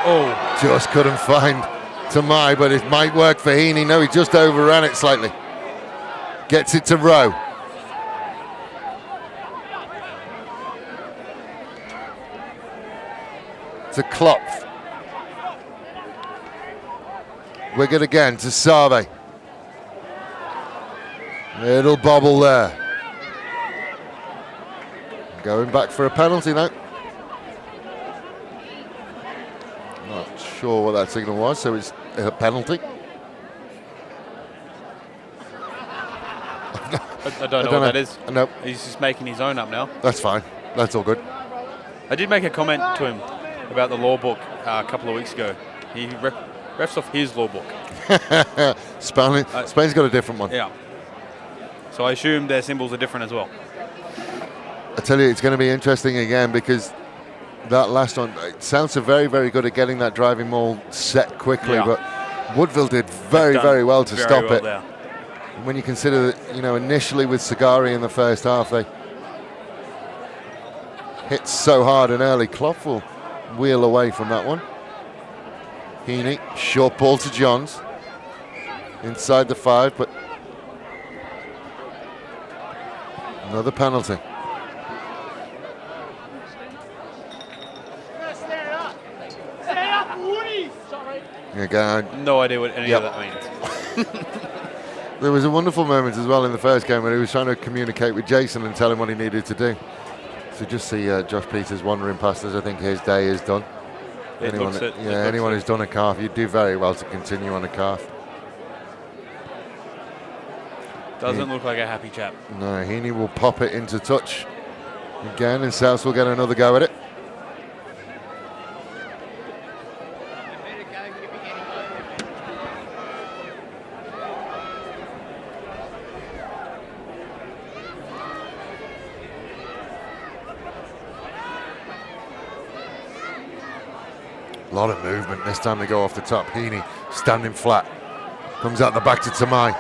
Oh, Just couldn't find Tamai, but it might work for Heaney. No, he just overran it slightly. Gets it to Rowe. To Klopf. Wiggett again to Save. Little bobble there. Going back for a penalty now. Not sure what that signal was, so it's a penalty. I don't know what that is. No, He's just making his own up now. that's fine. That's all good. I did make a comment to him about the law book a couple of weeks ago. He refs off his law book. Spain's got a different one. Yeah. So I assume their symbols are different as well. I tell you, it's going to be interesting again because that last one, Souths are very, very good at getting that driving maul set quickly, Yeah. but Woodville did very, very well to stop it. There. When you consider that, initially with Sagari in the first half, they hit so hard and early. Clough will wheel away from that one. Heaney, short ball to Johns. Inside the 5, but another penalty. Again, No idea what any of that means. there was a wonderful moment as well in the first game when he was trying to communicate with Jason and tell him what he needed to do. So just see Josh Peters wandering past us. I think his day is done. Anyone who's done a calf, you do very well to continue on a calf. Doesn't look like a happy chap. No, Heaney will pop it into touch again, and South will get another go at it. A lot of movement this time. They go off the top. Heaney standing flat. Comes out the back to Tamai.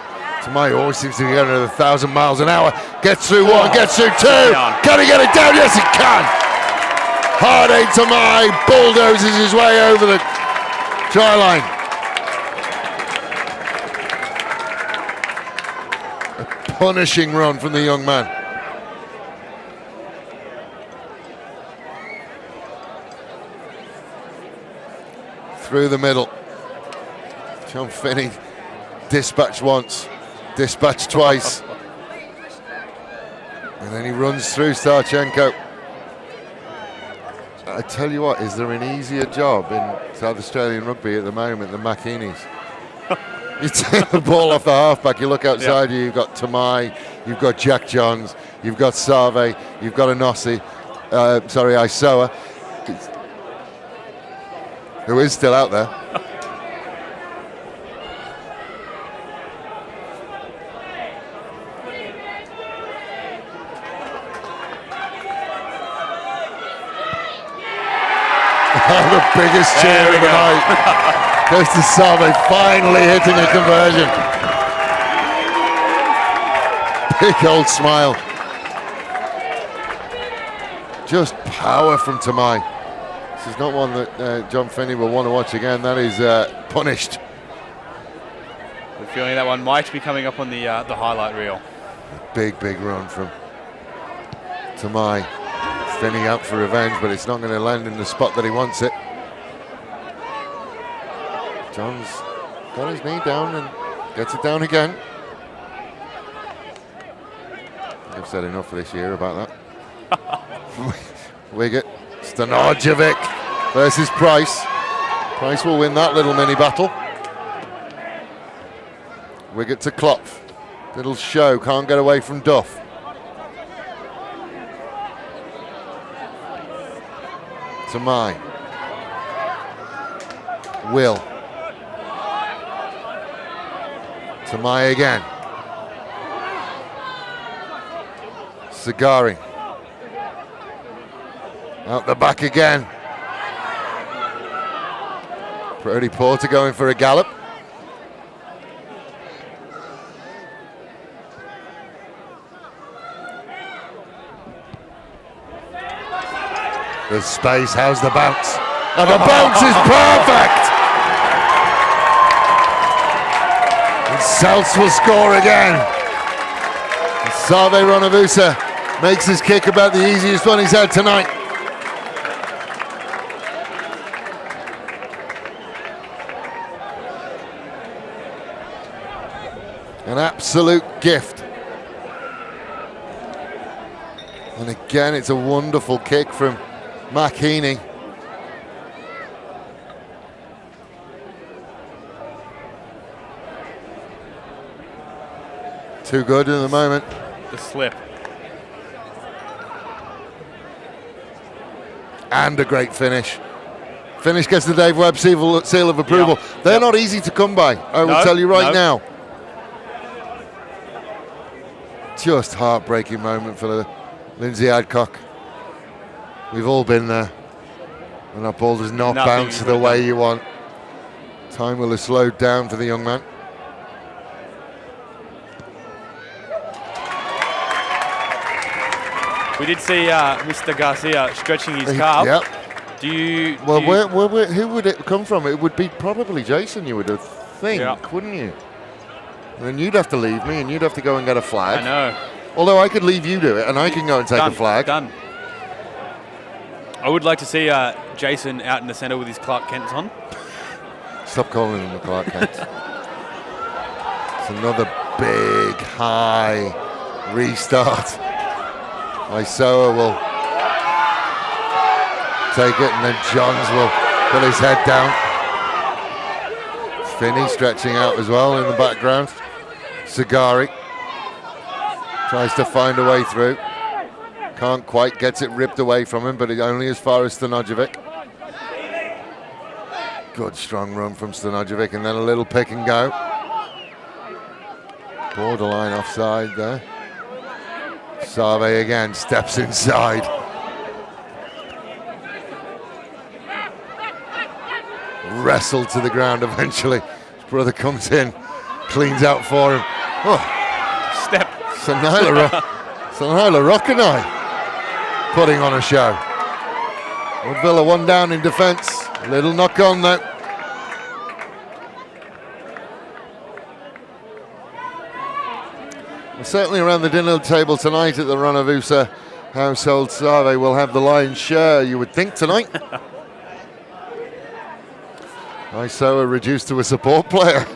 Tamai always seems to be going at 1,000 miles an hour. Gets through one, gets through two. Can he get it down? Yes, he can. Hard-aid Tamai bulldozes his way over the try line. A punishing run from the young man. Through the middle. John Finney dispatched once, dispatched twice. And then he runs through Starchenko. I tell you what, is there an easier job in South Australian rugby at the moment than McHeaney's? You take the ball off the halfback, you look outside you, you've got Tamai, you've got Jack Johns, you've got Save, you've got Isoa, who is still out there. The biggest cheer of the night goes to Save, finally hitting a conversion. Big old smile. Just power from Tamai. This is not one that John Finney will want to watch again. That is punished. I'm feeling that one might be coming up on the highlight reel. Big run from Tamai. Finney out for revenge, but it's not going to land in the spot that he wants it. John's got his knee down and gets it down again. I've said enough for this year about that. Wiggett, Stanojevic versus Price. Price will win that little mini battle. Wiggett to Klopf. Little show, can't get away from Duff. Tamai. Will. Tamai again. Sagari. Out the back again. Brodie Porter going for a gallop. There's space, how's the bounce? And the bounce is perfect. And Souths will score again. And Save Ronavusa makes his kick about the easiest one he's had tonight. An absolute gift. And again, it's a wonderful kick from Mac Heaney. Too good in the moment. The slip. And a great finish. Finish gets the Dave Webb seal of approval. Yep. They're not easy to come by, I will tell you right now. Just heartbreaking moment for Lindsay Adcock. We've all been there. And that ball does not bounce the way you want. Time will have slowed down for the young man. We did see Mr. Garcia stretching his calf. Yep. Who would it come from? It would be probably Jason, you would think, wouldn't you? And then you'd have to leave me and you'd have to go and get a flag. I know. Although I could leave you do it and I can go and take a flag. Done. I would like to see Jason out in the centre with his Clark Kents on. Stop calling him the Clark Kent. It's another big, high restart. Isoa will take it and then Johns will put his head down. Finney stretching out as well in the background. Sagari tries to find a way through. Can't quite, gets it ripped away from him, but only as far as Stanojevic. Good strong run from Stanojevic and then a little pick and go. Borderline offside there. Save again steps inside. Wrestled to the ground eventually. His brother comes in, cleans out for him. Oh, step. Sanila Rockanai putting on a show. Woodville are one down in defence. A little knock on though. Well, certainly around the dinner table tonight at the Ronavusa household, Save will have the lion's share, you would think, tonight. Isoa reduced to a support player.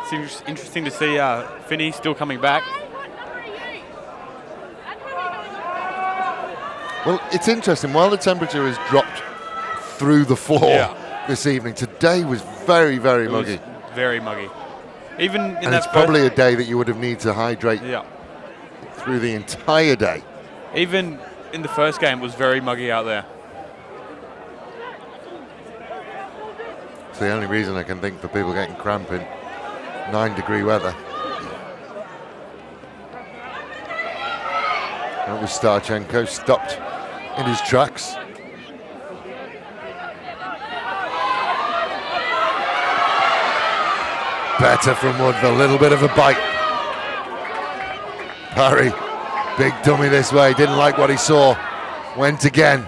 It's interesting to see Finney still coming back. Well, it's interesting. While the temperature has dropped through the floor this evening, today was very, very muggy. Very muggy. Even in and it's probably a day that you would have needed to hydrate through the entire day. Even in the first game, it was very muggy out there. It's the only reason I can think for people getting cramp in 9-degree weather. That was Starchenko, stopped in his tracks. Better from Woodville, a little bit of a bite. Parry, big dummy this way, didn't like what he saw, went again.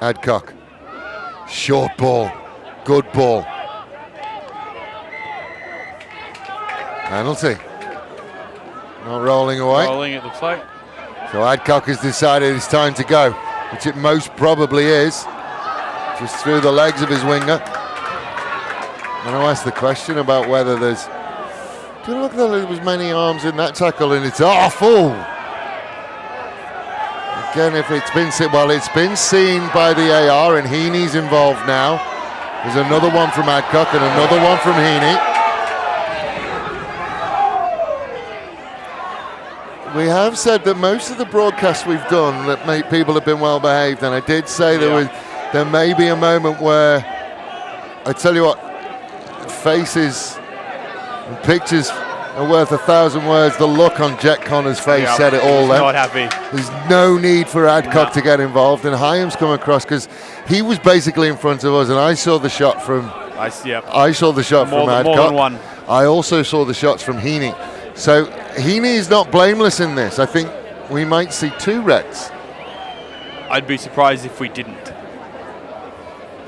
Adcock, short ball, good ball. Penalty. Not rolling away. Rolling, it looks like. So Adcock has decided it's time to go, which it most probably is. Just through the legs of his winger. And I asked the question about whether there's... Do you look like there was many arms in that tackle and it's awful. Again, if it's been seen, well, it's been seen by the AR and Heaney's involved now. There's another one from Adcock and another one from Heaney. We have said that most of the broadcasts we've done that people have been well behaved, and I did say there may be a moment where, I tell you what, faces and pictures are worth 1,000 words. The look on Jet Connor's face said it all. Not happy. There's no need for Adcock to get involved, and Hyam's come across because he was basically in front of us, and I saw the shot from. I saw the shot from Adcock. More than one. I also saw the shots from Heaney. So Heaney's not blameless in this. I think we might see 2 reds. I'd be surprised if we didn't.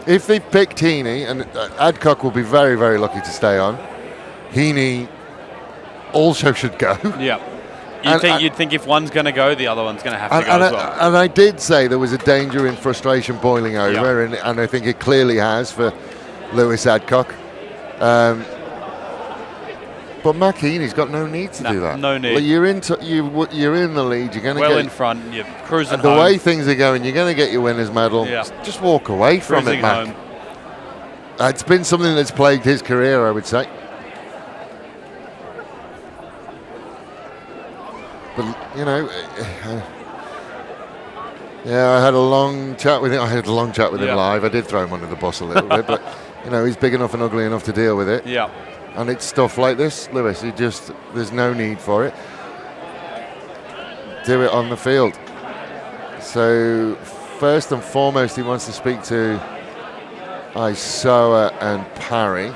If they picked Heaney, and Adcock will be very, very lucky to stay on, Heaney also should go. Yeah. You'd think if one's going to go, the other one's going to have to go as well. And I did say there was a danger in frustration boiling over, and I think it clearly has for Lewis Adcock. But Mac Heaney's got no need to do that. No need. Well, you're in the lead. You're going to well get in front. You're cruising the home. way things are going. You're going to get your winner's medal. Yeah. Just walk away from Cruising it, Mac. home. It's been something that's plagued his career, I would say. But you know, I had a long chat with him. I had a long chat with him live. I did throw him under the bus a little bit, but you know, he's big enough and ugly enough to deal with it. Yeah. And it's stuff like this, Lewis. There's no need for it. Do it on the field. So first and foremost, he wants to speak to Isoa and Parry.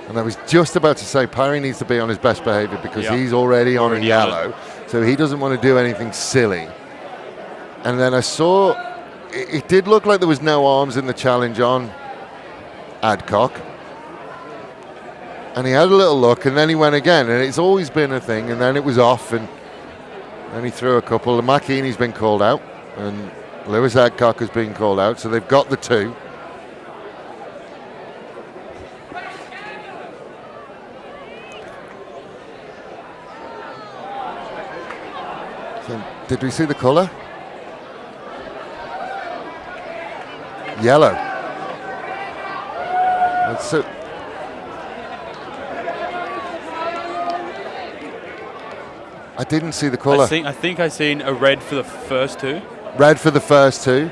And I was just about to say Parry needs to be on his best behaviour because he's already on a yellow. So he doesn't want to do anything silly. And then I saw, it did look like there was no arms in the challenge on Adcock. And he had a little look, and then he went again, and it's always been a thing, and then it was off, and then he threw a couple. And Mac Heaney's been called out, and Lewis Adcock has been called out, so they've got the 2. So, did we see the colour? Yellow. That's it. I didn't see the colour. I think I seen a red for the first 2. Red for the first 2.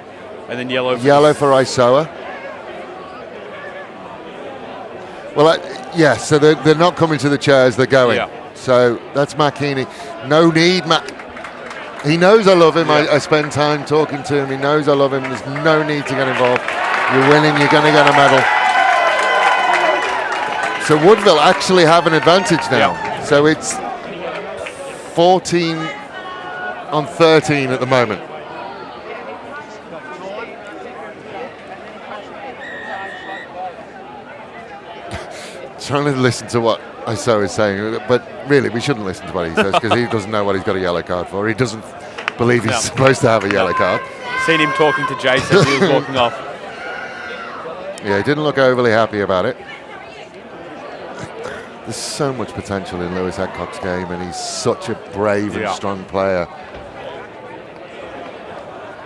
And then yellow for Isoa. Well, so they're not coming to the chairs, they're going. Yeah. So that's Mac Heaney. No need, Mac. He knows I love him. Yeah. I spend time talking to him. He knows I love him. There's no need to get involved. You're winning, you're going to get a medal. So Woodville actually have an advantage now. Yeah. So it's 14 on 13 at the moment. Trying to listen to what Iso is saying, but really we shouldn't listen to what he says because he doesn't know what he's got a yellow card for. He doesn't believe he's supposed to have a yellow card. Seen him talking to Jason as he was walking off. Yeah, he didn't look overly happy about it. There's so much potential in Lewis Adcock's game, and he's such a brave and strong player.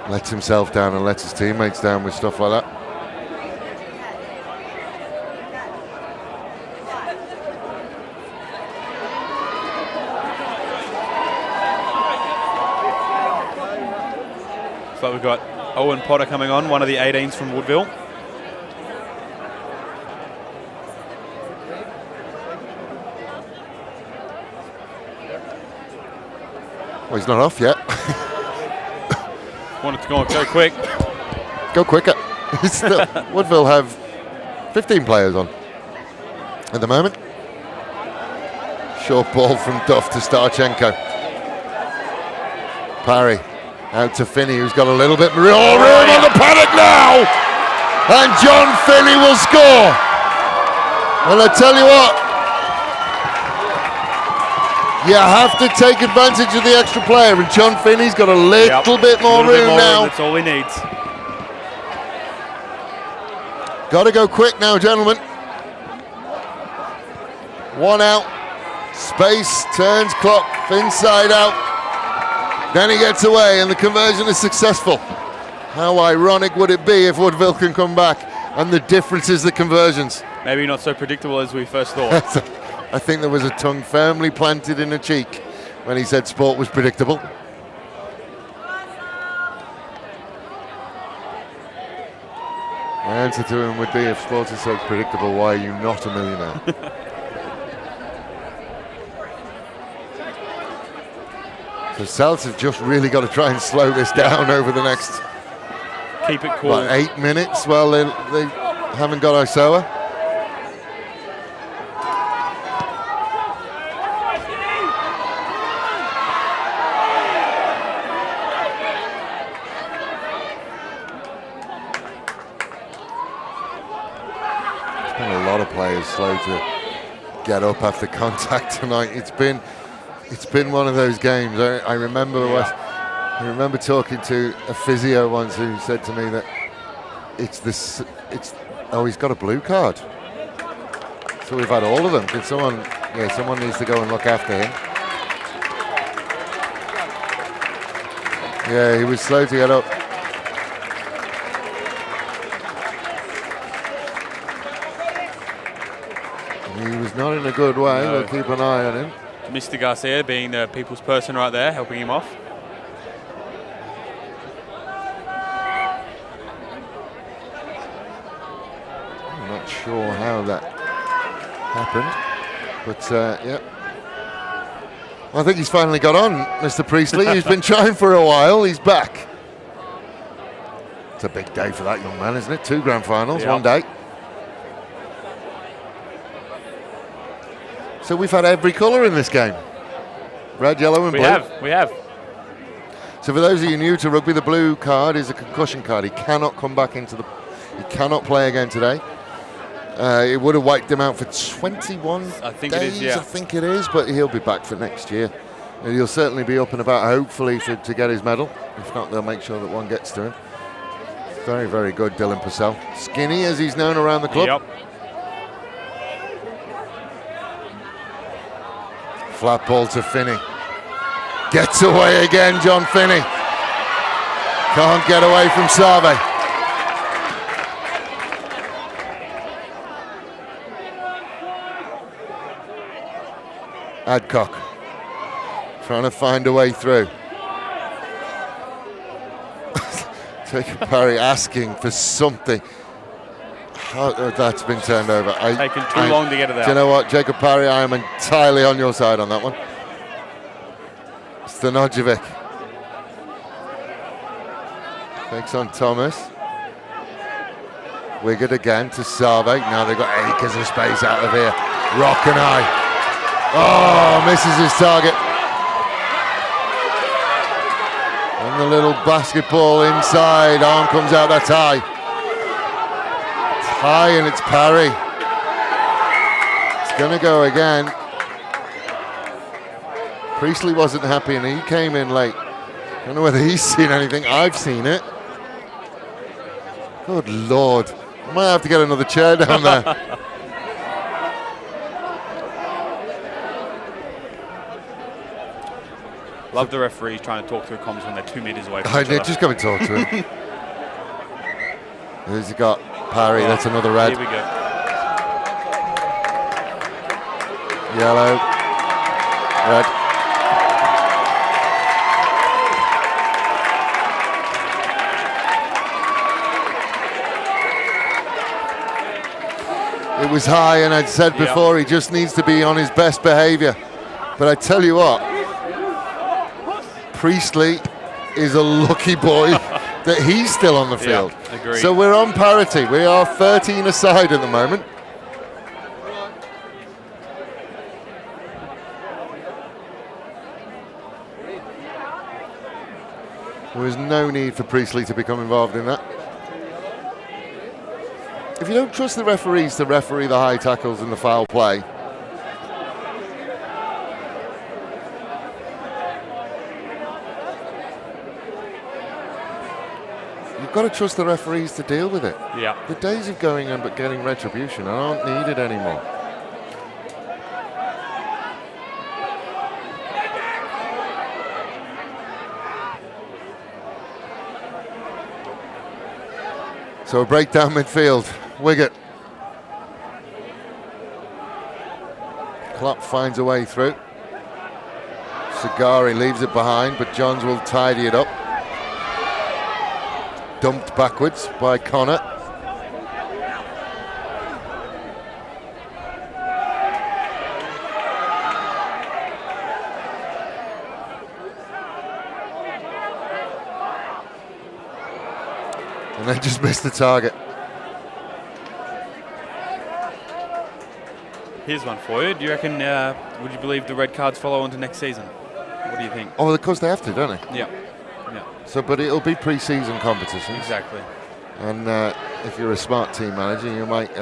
Lets himself down and lets his teammates down with stuff like that. So we've got Owen Potter coming on, one of the 18s from Woodville. Well, he's not off yet. Wanted to go quick. Go quicker. Woodville have 15 players on at the moment. Short ball from Duff to Starchenko. Parry out to Finney, who's got a little bit more room on the paddock now. And John Finney will score. Well, I tell you what, you have to take advantage of the extra player, and John Finney's got a little bit more room now. That's all he needs. Got to go quick now, gentlemen. 1 out. Space, turns clock, inside out. Then he gets away, and the conversion is successful. How ironic would it be if Woodville can come back, and the difference is the conversions. Maybe not so predictable as we first thought. I think there was a tongue firmly planted in a cheek when he said sport was predictable. My answer to him would be, if sports is so predictable, why are you not a millionaire? So Celts have just really got to try and slow this down over the next Keep it cool. 8 minutes. Well, they haven't got Isoa. been a lot of players slow to get up after contact tonight. It's been one of those games. I remember talking to a physio once who said to me that he's got a blue card. So we've had all of them. Someone needs to go and look after him. Yeah, he was slow to get up. He was not in a good way. No. We'll keep an eye on him. Mr. Garcia being the people's person right there, helping him off. I'm not sure how that happened, but yeah. I think he's finally got on, Mr. Priestley. He's been trying for a while. He's back. It's a big day for that young man, isn't it? 2 grand finals, one day. So we've had every colour in this game. Red, yellow and blue. We have. So for those of you new to rugby, the blue card is a concussion card. He cannot come back he cannot play again today. It would have wiped him out for 21 days, I think it is, but he'll be back for next year. And he'll certainly be up and about, hopefully, to get his medal. If not, they'll make sure that one gets to him. Very, very good, Dylan Purcell. Skinny, as he's known around the club. Yep. Flat ball to Finney. Gets away again, John Finney. Can't get away from Save. Adcock trying to find a way through. Jacob Parry asking for something. That's been turned over. Taken too long to get it out. Do you know what, Jacob Parry, I am entirely on your side on that one. Stanojevic takes on Thomas. Wiggett again to Save. Now they've got acres of space out of here. Rock and I. Oh, misses his target. And the little basketball inside. Arm comes out, that's high. It's high and it's Parry. It's going to go again. Priestley wasn't happy and he came in late. I don't know whether he's seen anything. I've seen it. Good Lord. I might have to get another chair down there. Love the referee trying to talk through comms when they're 2 meters away from I each did other. just go and talk to him. Who's he got? Parry, that's another red. Here we go. Yellow. Red. It was high, and I'd said before, he just needs to be on his best behaviour. But I tell you what, Priestley is a lucky boy that he's still on the field. Yeah, agreed. So we're on parity. We are 13 aside at the moment. There was no need for Priestley to become involved in that. If you don't trust the referees to referee the high tackles and the foul play, you've got to trust the referees to deal with it. Yeah. The days of going and but getting retribution aren't needed anymore. So a breakdown midfield. Wiggett. Klopp finds a way through. Sagari leaves it behind, but Johns will tidy it up. Dumped backwards by Connor. And then just missed the target. Here's one for you. Do you reckon, would you believe the red cards follow on to next season? What do you think? Oh, of course they have to, don't they? Yeah. Yeah. So, but it'll be pre-season competitions. Exactly. And if you're a smart team manager, you might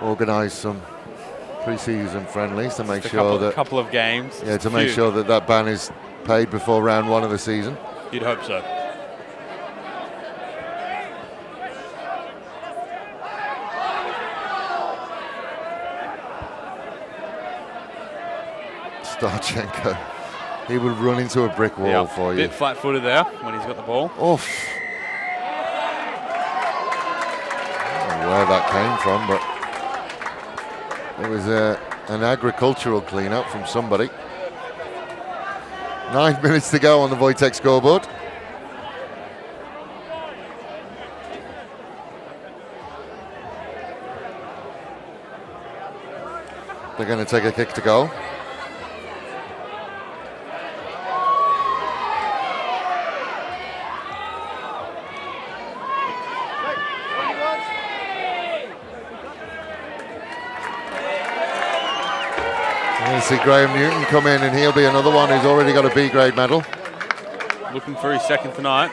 organise some pre-season friendlies to make Just sure a that couple of games. yeah, to make sure that that ban is paid before round 1 of the season. You'd hope so. Starchenko, he would run into a brick wall for you. Bit flat-footed there when he's got the ball. Oof. I don't know where that came from, but it was an agricultural clean-up from somebody. 9 minutes to go on the Wojtek scoreboard. They're going to take a kick to goal. You see Graham Newton come in, and he'll be another one who's already got a B grade medal. Looking for his second tonight.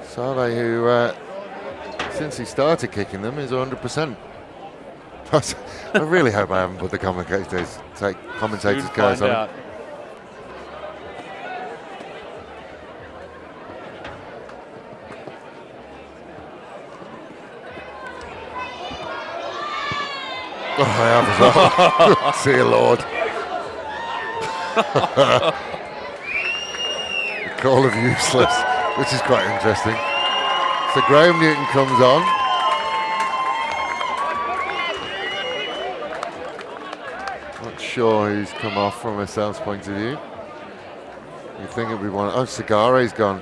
Save, who since he started kicking them, is 100%. I really hope I haven't put the commentators curse on him. Oh, I have as well. Dear Lord. The call of useless, which is quite interesting. So Graham Newton comes on. Not sure who's come off from a South's point of view. You think it'd be one? Oh, Cigare's gone.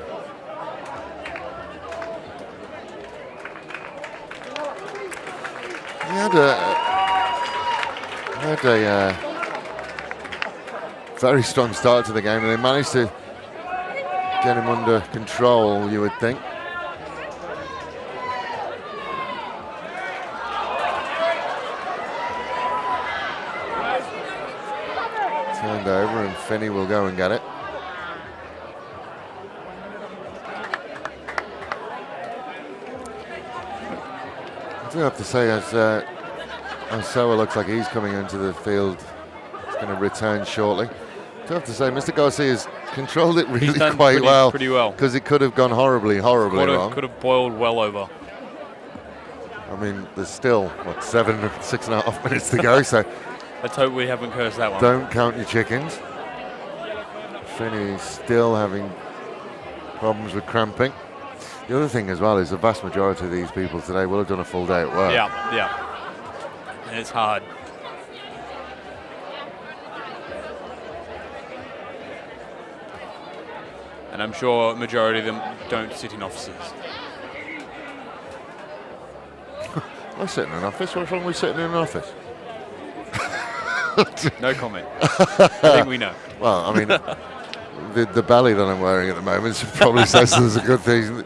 He had a very strong start to the game, and they managed to get him under control, you would think. Turned over, and Finney will go and get it. I do have to say, as Soa looks like he's coming into the field, he's going to return shortly. I do have to say, Mr. Garcia's controlled it really quite well. Pretty well. Because it could have gone horribly wrong. Could have boiled well over. I mean, there's still, 6.5 minutes to go, so let's hope we haven't cursed that one. Don't count your chickens. Finney's still having problems with cramping. The other thing as well is the vast majority of these people today will have done a full day at work. Yeah. And it's hard. And I'm sure a majority of them don't sit in offices. I sit in an office. What's wrong with sitting in an office? No comment. I think we know. Well, I mean, the belly that I'm wearing at the moment probably says there's a good thing.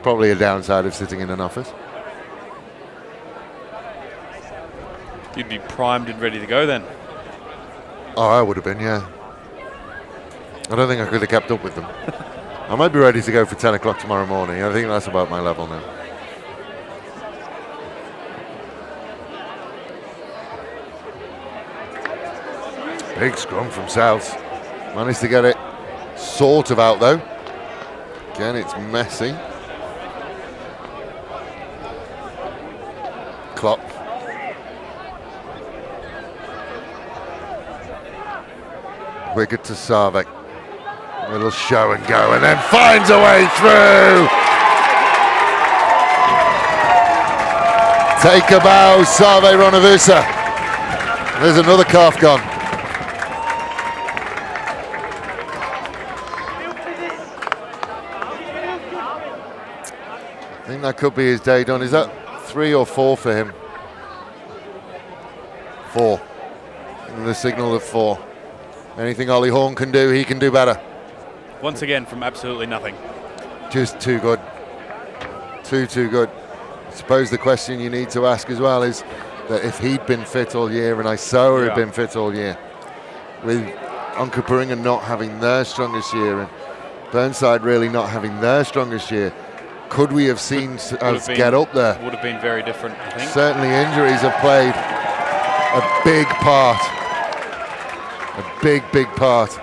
Probably a downside of sitting in an office. You'd be primed and ready to go then. Oh, I would have been, yeah. I don't think I could have kept up with them. I might be ready to go for 10 o'clock tomorrow morning. I think that's about my level now. Big scrum from South. Managed to get it sort of out though. Again, it's messy. Klopp. Wicket to Sarvik. Little show and go, and then finds a way through. Take a bow, Save Ronavusa. There's another calf gone. I think that could be his day done. Is that 3 or 4 for him? 4. And the signal of 4. Anything Ollie Horn can do, he can do better. Once again, from absolutely nothing. Just too good. Too good. I suppose the question you need to ask as well is that if he'd been fit all year and Isoa had been fit all year, with Onkaparinga not having their strongest year, and Burnside really not having their strongest year. Could we have seen us get up there? Would have been very different, I think. Certainly injuries have played a big part. A big part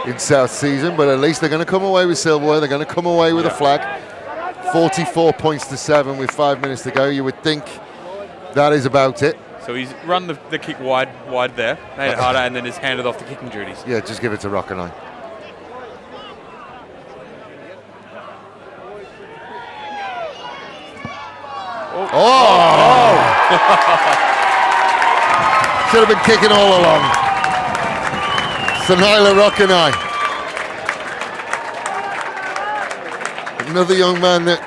in South season, but at least they're going to come away with silverware. They're going to come away with a flag. 44 points to 7 with 5 minutes to go. You would think that is about it. So he's run the kick wide there, made it harder, and then has handed off the kicking duties. Yeah, just give it to Rock'n'Eye. Oh! Should have been kicking all along. Sanila Rock'n'Eye. Another young man that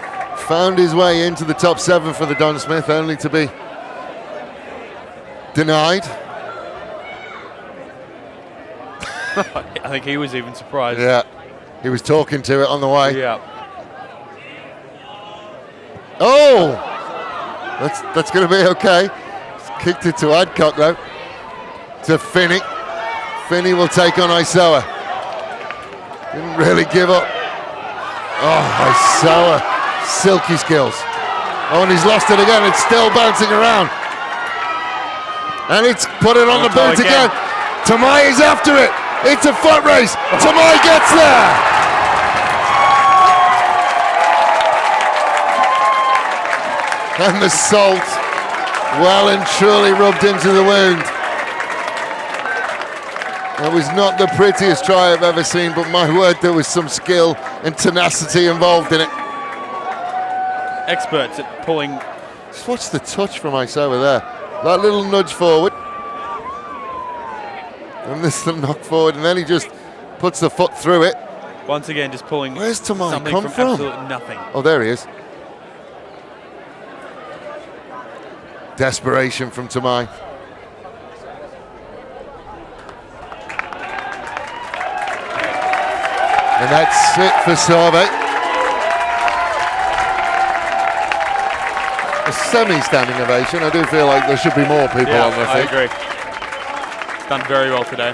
found his way into the top 7 for the Don Smith, only to be denied. I think he was even surprised. Yeah, he was talking to it on the way. Yeah. Oh! That's going to be okay. He's kicked it to Adcock though. To Finney. Finney will take on Isoa. Didn't really give up. Oh, Isoa. Silky skills. Oh, and he's lost it again. It's still bouncing around. And it's put it on the boot again. Tamai is after it. It's a foot race. Tamai gets there. And the salt well and truly rubbed into the wound. That was not the prettiest try I've ever seen, but my word, there was some skill and tenacity involved in it. Experts at pulling. Just watch the touch from Isoa there. That little nudge forward. And this little knock forward, and then he just puts the foot through it. Once again, just pulling. Where's Tamai something come from? Absolutely nothing. Oh, there he is. Desperation from Tamai. And that's it for Sarve. A semi-standing ovation. I do feel like there should be more people on the I thing. agree. It's done very well today.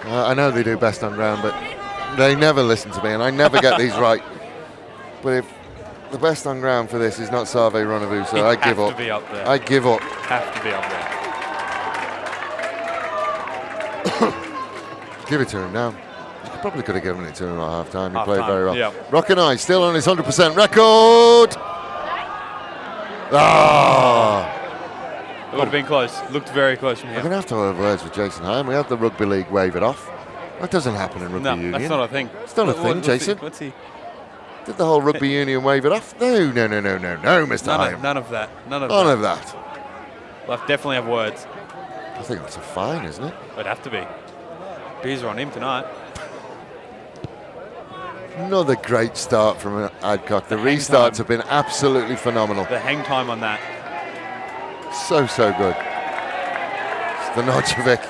I know they do best on ground, but they never listen to me, and I never get these right. But if the best on ground for this is not Sarve Ronavusa, I give up. Have to be up there. I give up. Have to be up there. Give it to him now. You probably could have given it to him at half time. He played Half-time, very well. yeah. Rock'n'Eye still on his 100% record. Ah! It would have been close. Looked very close from We're here. going to have to have words with Jason Hyam. We have the Rugby League wave it off. That doesn't happen in Rugby Union. That's not a thing. It's not a thing, Jason. What's he? Did the whole Rugby Union wave it off? No, Mr. Hyam. None of that. None of that. We'll definitely have words. I think that's a fine, isn't it? It'd have to be. Beers are on him tonight. Another great start from Adcock. The restarts have been absolutely phenomenal. The hang time on that. So good. Stanojevic.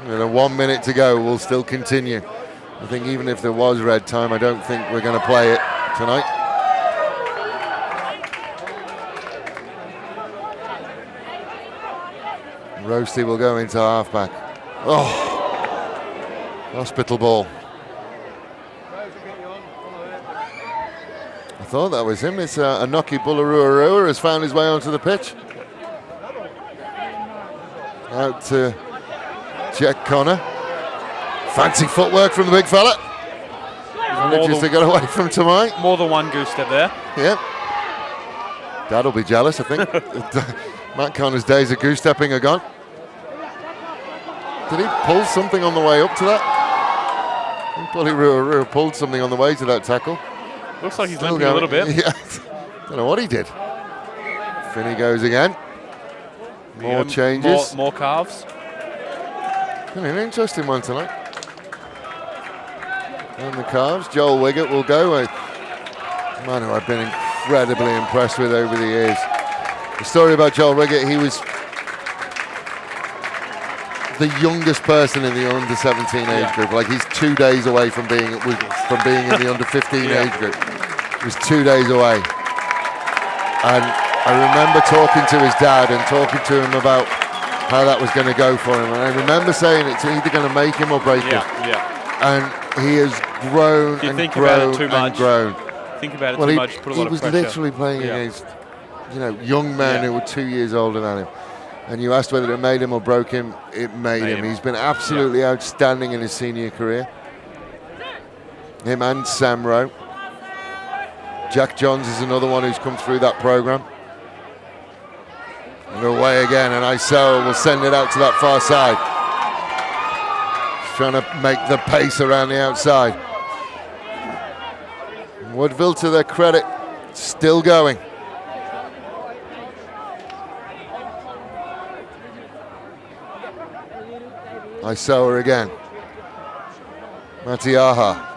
And 1 minute to go. We'll still continue. I think even if there was red time, I don't think we're going to play it tonight. Roasty will go into halfback. Oh, hospital ball. I thought that was him. It's Anoki Bularuarua has found his way onto the pitch. Out to Jack Connor. Fancy footwork from the big fella. Manages to get away from Tamai. More than one goose step there. Yep. Dad'll be jealous, I think. Matt Connor's days of goose stepping are gone. Did he pull something on the way up to that? I think Bularuarua pulled something on the way to that tackle. Looks like he's limping a little bit. Yeah. Don't know what he did. Finney goes again. More changes. More calves. An interesting one tonight. And the calves. Joel Wiggett will go. A man who I've been incredibly impressed with over the years. The story about Joel Wiggett, he was the youngest person in the under 17 age group. Like he's 2 days away from being in the under 15 age group. He was 2 days away. And I remember talking to his dad and talking to him about how that was going to go for him. And I remember saying it's either going to make him or break him. Yeah. And he has grown You and think grown about it too and much. grown. Think about it Well, too much. Put a lot he of was pressure. literally playing against, young men who were 2 years older than him. And you asked whether it made him or broke him. It made him. He's been absolutely outstanding in his senior career. Him and Sam Rowe. Jack Johns is another one who's come through that program. And away again, and Isoa will send it out to that far side. He's trying to make the pace around the outside. Woodville, to their credit, still going. Isoa again. Matiaha.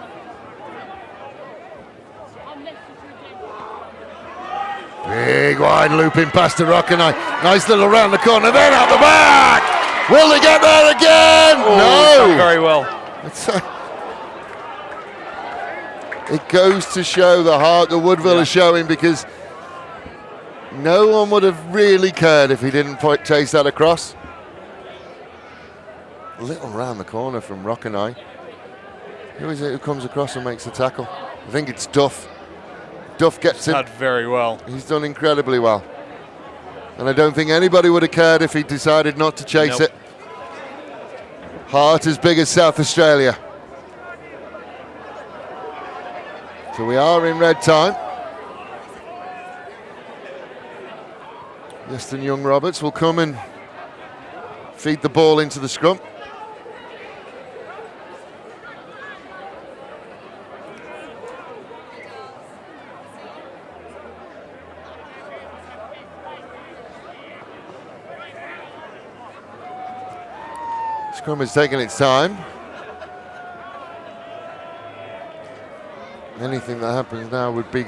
Big wide looping past to Rockenai. Nice little round the corner, then out the back. Will they get there again? Oh, no. Very well. It goes to show the heart that Woodville is showing, because no one would have really cared if he didn't chase that across. A little round the corner from Rockenai. Who is it who comes across and makes the tackle? I think it's Duff. Duff gets it. Done very well. He's done incredibly well. And I don't think anybody would have cared if he decided not to chase it. Heart as big as South Australia. So we are in red time. Weston Young Roberts will come and feed the ball into the scrum. Scrum is taking its time. Anything that happens now would be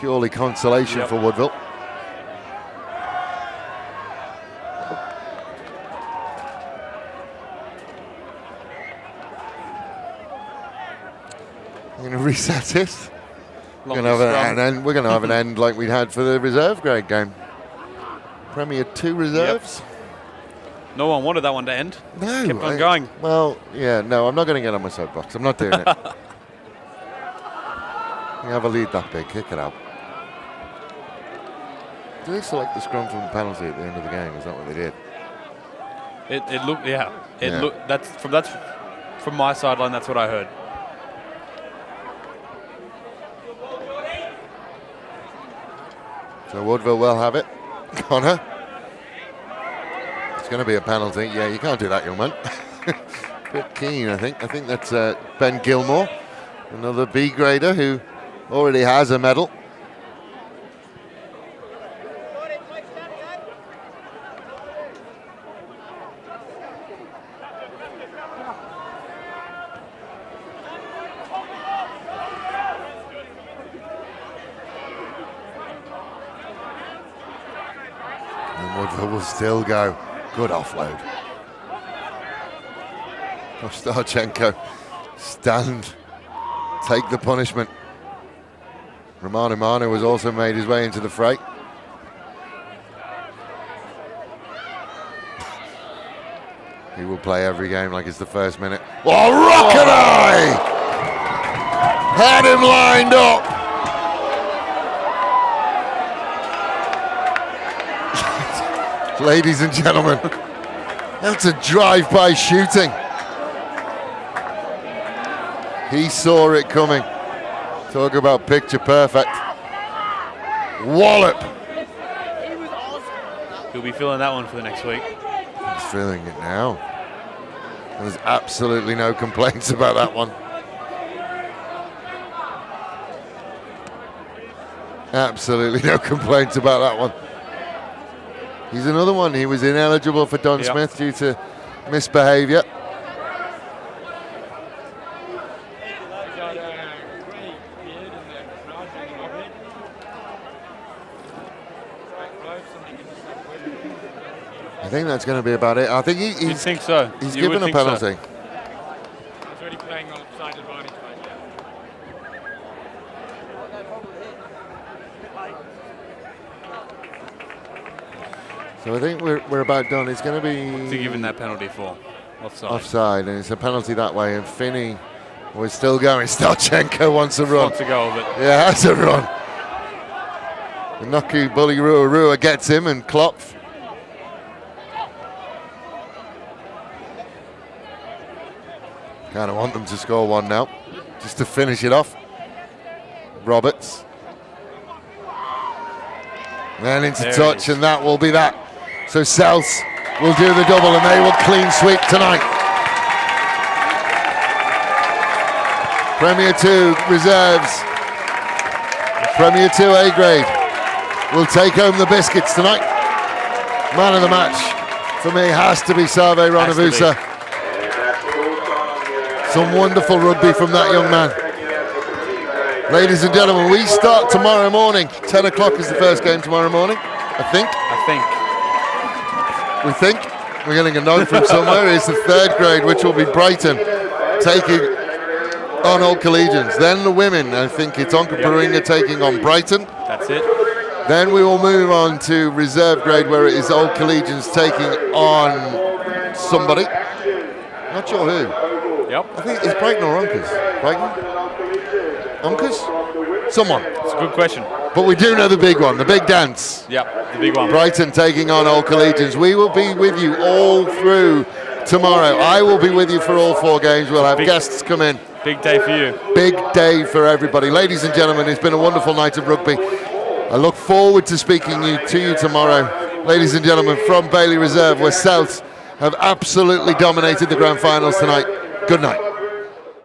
purely consolation for Woodville. We're going to reset it. We're going to have an end like we had for the reserve grade game. Premier 2 reserves. No one wanted that one to end. No. Kept on going. Well, no, I'm not going to get on my soapbox. I'm not doing it. You have a lead that big, kick it out. Do they select the scrum from the penalty at the end of the game? Is that what they did? It looked, looked. That's from my sideline. That's what I heard. So Woodville will have it. Connor. It's going to be a penalty. Yeah, you can't do that, young man. Bit keen, I think. I think that's Ben Gilmore, another B grader who already has a medal. And Woodville will still go. Good offload. Starchenko stand, take the punishment. Romano Manu has also made his way into the fray. He will play every game like it's the first minute. Oh, Rockenai! Had him lined up. Ladies and gentlemen, that's a drive-by shooting. He saw it coming. Talk about picture perfect. Wallop. He'll be feeling that one for the next week. He's feeling it now. And there's absolutely no complaints about that one. Absolutely no complaints about that one. He's another one. He was ineligible for Don Smith due to misbehaviour. I think that's going to be about it. I think he's think so. He's given a penalty. He's already playing on side advantage. So I think we're about done. It's going to be What's he given that penalty for? Offside. offside, and it's a penalty that way. And Finney was still going. Stelchenko wants a run. Wants a goal, but Yeah, that's a run. Naku Bully Rua gets him, and Klopf. Kind of want them to score one now, just to finish it off. Roberts. Then into There it touch, is. and that will be that. So South will do the double, and they will clean sweep tonight. Premier 2 reserves. Premier 2 A grade will take home the biscuits tonight. Man of the match for me has to be Save Ronavusa. Some wonderful rugby from that young man. Ladies and gentlemen, we start tomorrow morning. 10 o'clock is the first game tomorrow morning, I think. We think. We're getting a note from somewhere. It's the third grade, which will be Brighton taking on Old Collegians. Then the women, I think it's Onka Paringa taking on Brighton. that's it. Then we will move on to reserve grade, where it is Old Collegians taking on somebody. Not sure who. Yep. I think it's Brighton or Uncas. Brighton? Uncas? Someone. It's a good question. But we do know the big one, the big dance. Yep, the big one. Brighton taking on Old Collegians. We will be with you all through tomorrow. I will be with you for all 4 games. We'll have guests come in. Big day for you. Big day for everybody. Ladies and gentlemen, it's been a wonderful night of rugby. I look forward to speaking to you tomorrow. Ladies and gentlemen, from Bailey Reserve, where South have absolutely dominated the grand finals tonight. Good night.